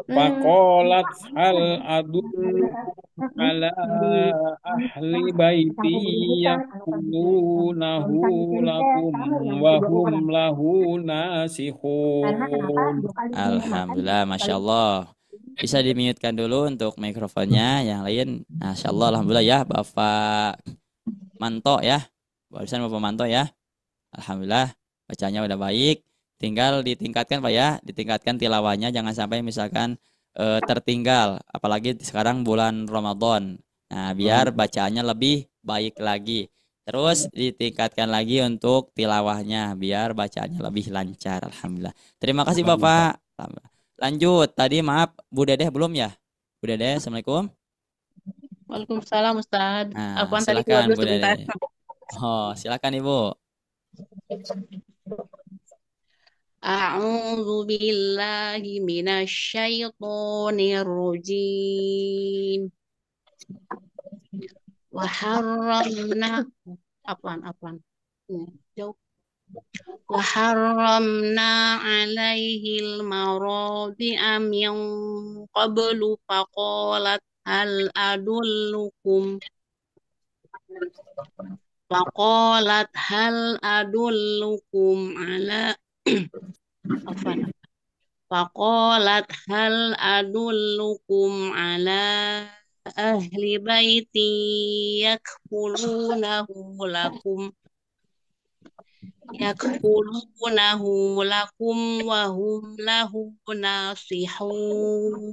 Faqalat hal adullukum ala ahli baiti yakulunahu lakum wa hum lahu nasihun. Alhamdulillah, Masya Allah. Bisa dimute-kan dulu untuk mikrofonnya. Yang lain, Masya Allah, Alhamdulillah ya, Bapak Manto ya. Barusan Bapak Manto ya. Alhamdulillah, bacanya udah baik. Tinggal ditingkatkan Pak ya, ditingkatkan tilawahnya, jangan sampai misalkan tertinggal, apalagi sekarang bulan Ramadan. Nah, biar bacaannya lebih baik lagi. Terus ditingkatkan lagi untuk tilawahnya, biar bacaannya lebih lancar. Alhamdulillah. Terima kasih Bapak. Lanjut, tadi maaf Bu Dedeh belum ya? Bu Dedeh, Assalamualaikum. Waalaikumsalam Ustaz. Nah, Apaan tadi silakan dulu Bu sebentar. Dedeh. Oh, silakan Ibu. A'udzu billahi minasyaitonir rajim. Wa harramna apaan? Jauh. Wa harramna 'alaihil maradi'a min qablu faqalat hal adullukum ala Faqalat hal adullukum ala ahli baiti yakfulunahu lakum wa hum lahu nasihun.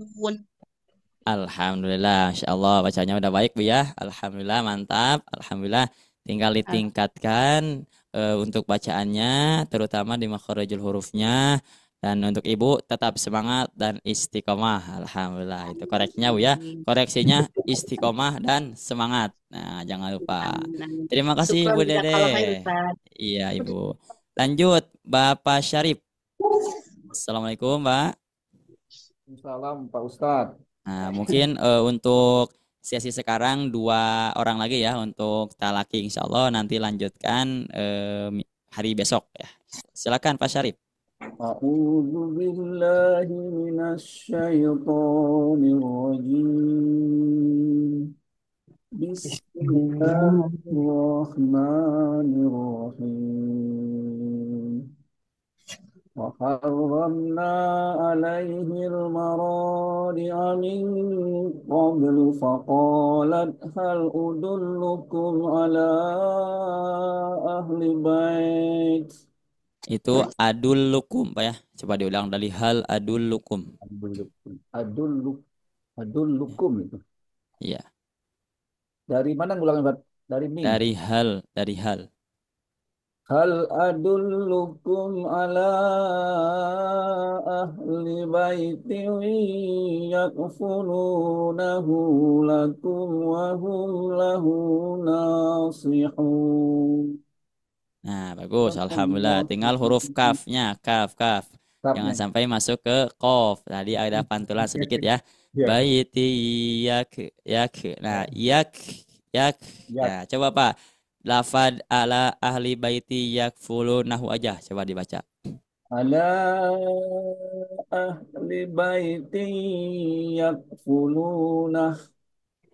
Alhamdulillah, Masya Allah, bacanya udah baik Bu ya. Alhamdulillah, mantap. Alhamdulillah, tinggal ditingkatkan untuk bacaannya, terutama di makharijul hurufnya. Dan untuk Ibu tetap semangat dan istiqomah. Alhamdulillah, itu koreksinya Bu ya. Koreksinya istiqomah dan semangat. Nah, jangan lupa. Terima kasih Bu Dede. Iya Ibu. Lanjut Bapak Syarif. Assalamualaikum Pak. Salam Pak Ustadz. Nah, mungkin untuk sesi sekarang 2 orang lagi ya untuk talaki, insya Allah nanti lanjutkan hari besok ya. Silakan Pak Syarif. A'udzu billahi minasyaitonir rajim. Bismillahirrahmanirrahim. وحرمنا عليه المراضع من قبل فقالت هل أدلكم على أهل بيت. Itu adullukum Pak ya. Coba diulang dari hal adullukum. Adullukum itu. Iya. Dari mana ngulangnya Pak? Dari min. Dari hal. Hal adullukum ala ahli baiti yakfulunahu lakum wa hum lahu nasihun. Nah, bagus. Alhamdulillah. Tinggal huruf kafnya. Kaf. Jangan sampai masuk ke qaf. Tadi ada pantulan sedikit ya. Baiti yak. Nah, yak. Nah, coba Pak. Lafad ala ahli baiti yakfulunahu aja. Coba dibaca. Ala ahli baiti yakfulunah.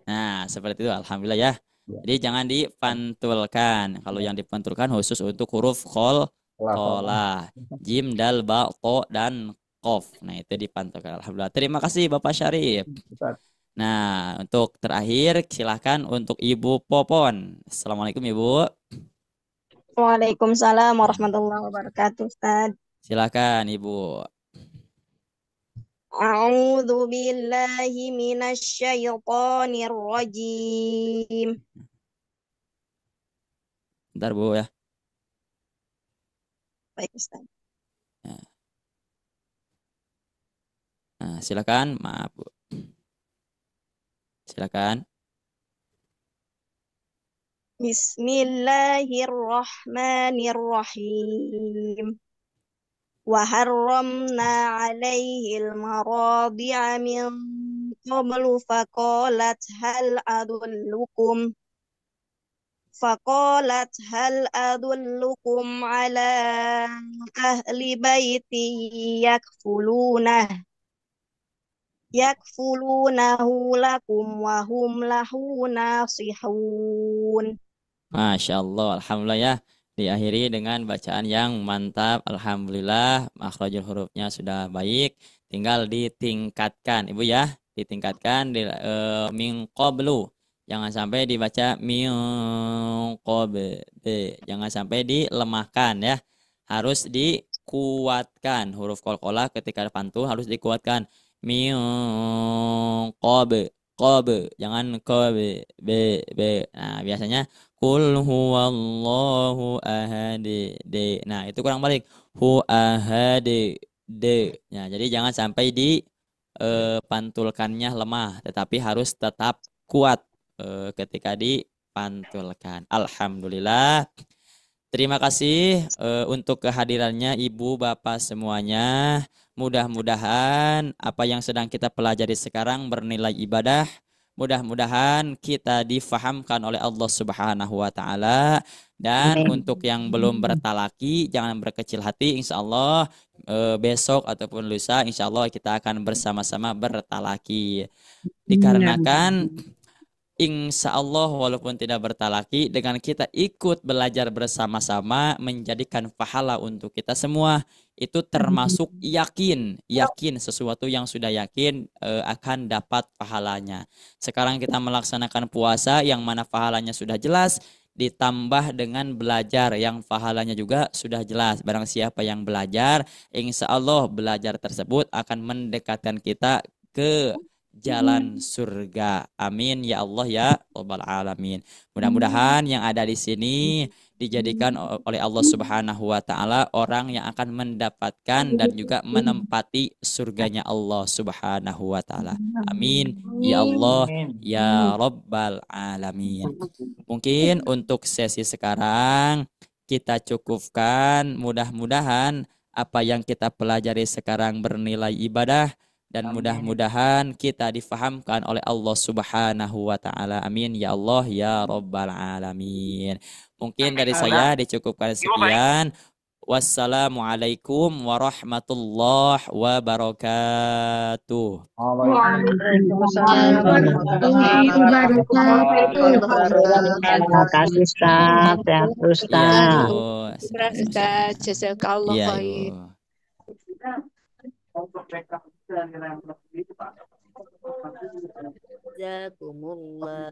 Nah, seperti itu. Alhamdulillah ya. Jadi jangan dipantulkan. Kalau yang dipantulkan khusus untuk huruf qolah, jim, dal, ba, to, dan qaf. Nah, itu dipantulkan. Alhamdulillah. Terima kasih Bapak Syarif. Nah, untuk terakhir silahkan untuk Ibu Popon. Assalamualaikum Ibu. Waalaikumsalam warahmatullahi wabarakatuh, Ustaz. Silakan Ibu. A'udzu billahi minasyaitonir rajim. Bentar Bu ya. Baik, Ustaz. Nah, silakan, maaf Bu. Silakan. Bismillahirrahmanirrahim. Wa harramna 'alaihil maradi'a min qablu faqalat hal adullukum ala ahli baiti yakfulunahu lakum wa hum lahu nasihun. Masya Allah, alhamdulillah ya. Diakhiri dengan bacaan yang mantap. Alhamdulillah, makhrajul hurufnya sudah baik. Tinggal ditingkatkan, Ibu ya. Ditingkatkan min qablu. Jangan sampai dibaca min qablu. Jangan sampai dilemahkan ya. Harus dikuatkan. Huruf qalqalah ketika pantun harus dikuatkan. Min qablu. Jangan qablu. Nah, biasanya Qul huwallahu ahad. Nah, itu kurang balik. Hu ahad. Nah, jadi jangan sampai dipantulkannya lemah, tetapi harus tetap kuat ketika dipantulkan. Alhamdulillah. Terima kasih untuk kehadirannya Ibu Bapak semuanya. Mudah-mudahan apa yang sedang kita pelajari sekarang bernilai ibadah. Mudah-mudahan kita difahamkan oleh Allah Subhanahu wa Ta'ala. Dan untuk yang belum bertalaki, jangan berkecil hati. Insya Allah besok ataupun lusa, insya Allah kita akan bersama-sama bertalaki. Dikarenakan insya Allah walaupun tidak bertalaki, dengan kita ikut belajar bersama-sama menjadikan pahala untuk kita semua. Itu termasuk yakin sesuatu yang sudah yakin akan dapat pahalanya. Sekarang kita melaksanakan puasa yang mana pahalanya sudah jelas, ditambah dengan belajar yang pahalanya juga sudah jelas. Barang siapa yang belajar, insya Allah belajar tersebut akan mendekatkan kita ke jalan surga. Amin ya Allah ya Rabbal alamin. Mudah-mudahan yang ada di sini dijadikan oleh Allah Subhanahu wa Ta'ala orang yang akan mendapatkan dan juga menempati surganya Allah Subhanahu wa Ta'ala. Amin ya Allah ya Rabbal alamin. Mungkin untuk sesi sekarang kita cukupkan. Mudah-mudahan apa yang kita pelajari sekarang bernilai ibadah. Dan mudah-mudahan kita difahamkan oleh Allah Subhanahu wa Ta'ala. Amin ya Allah ya Rabbal alamin. Mungkin dari saya dicukupkan sekian. Wassalamualaikum warahmatullahi wabarakatuh. Waalaikumsalam warahmatullahi wabarakatuh. Terima kasih Ustaz. Ya Ustaz. Terima kasih Ustaz. Jazakallah khair. Jazakumullah.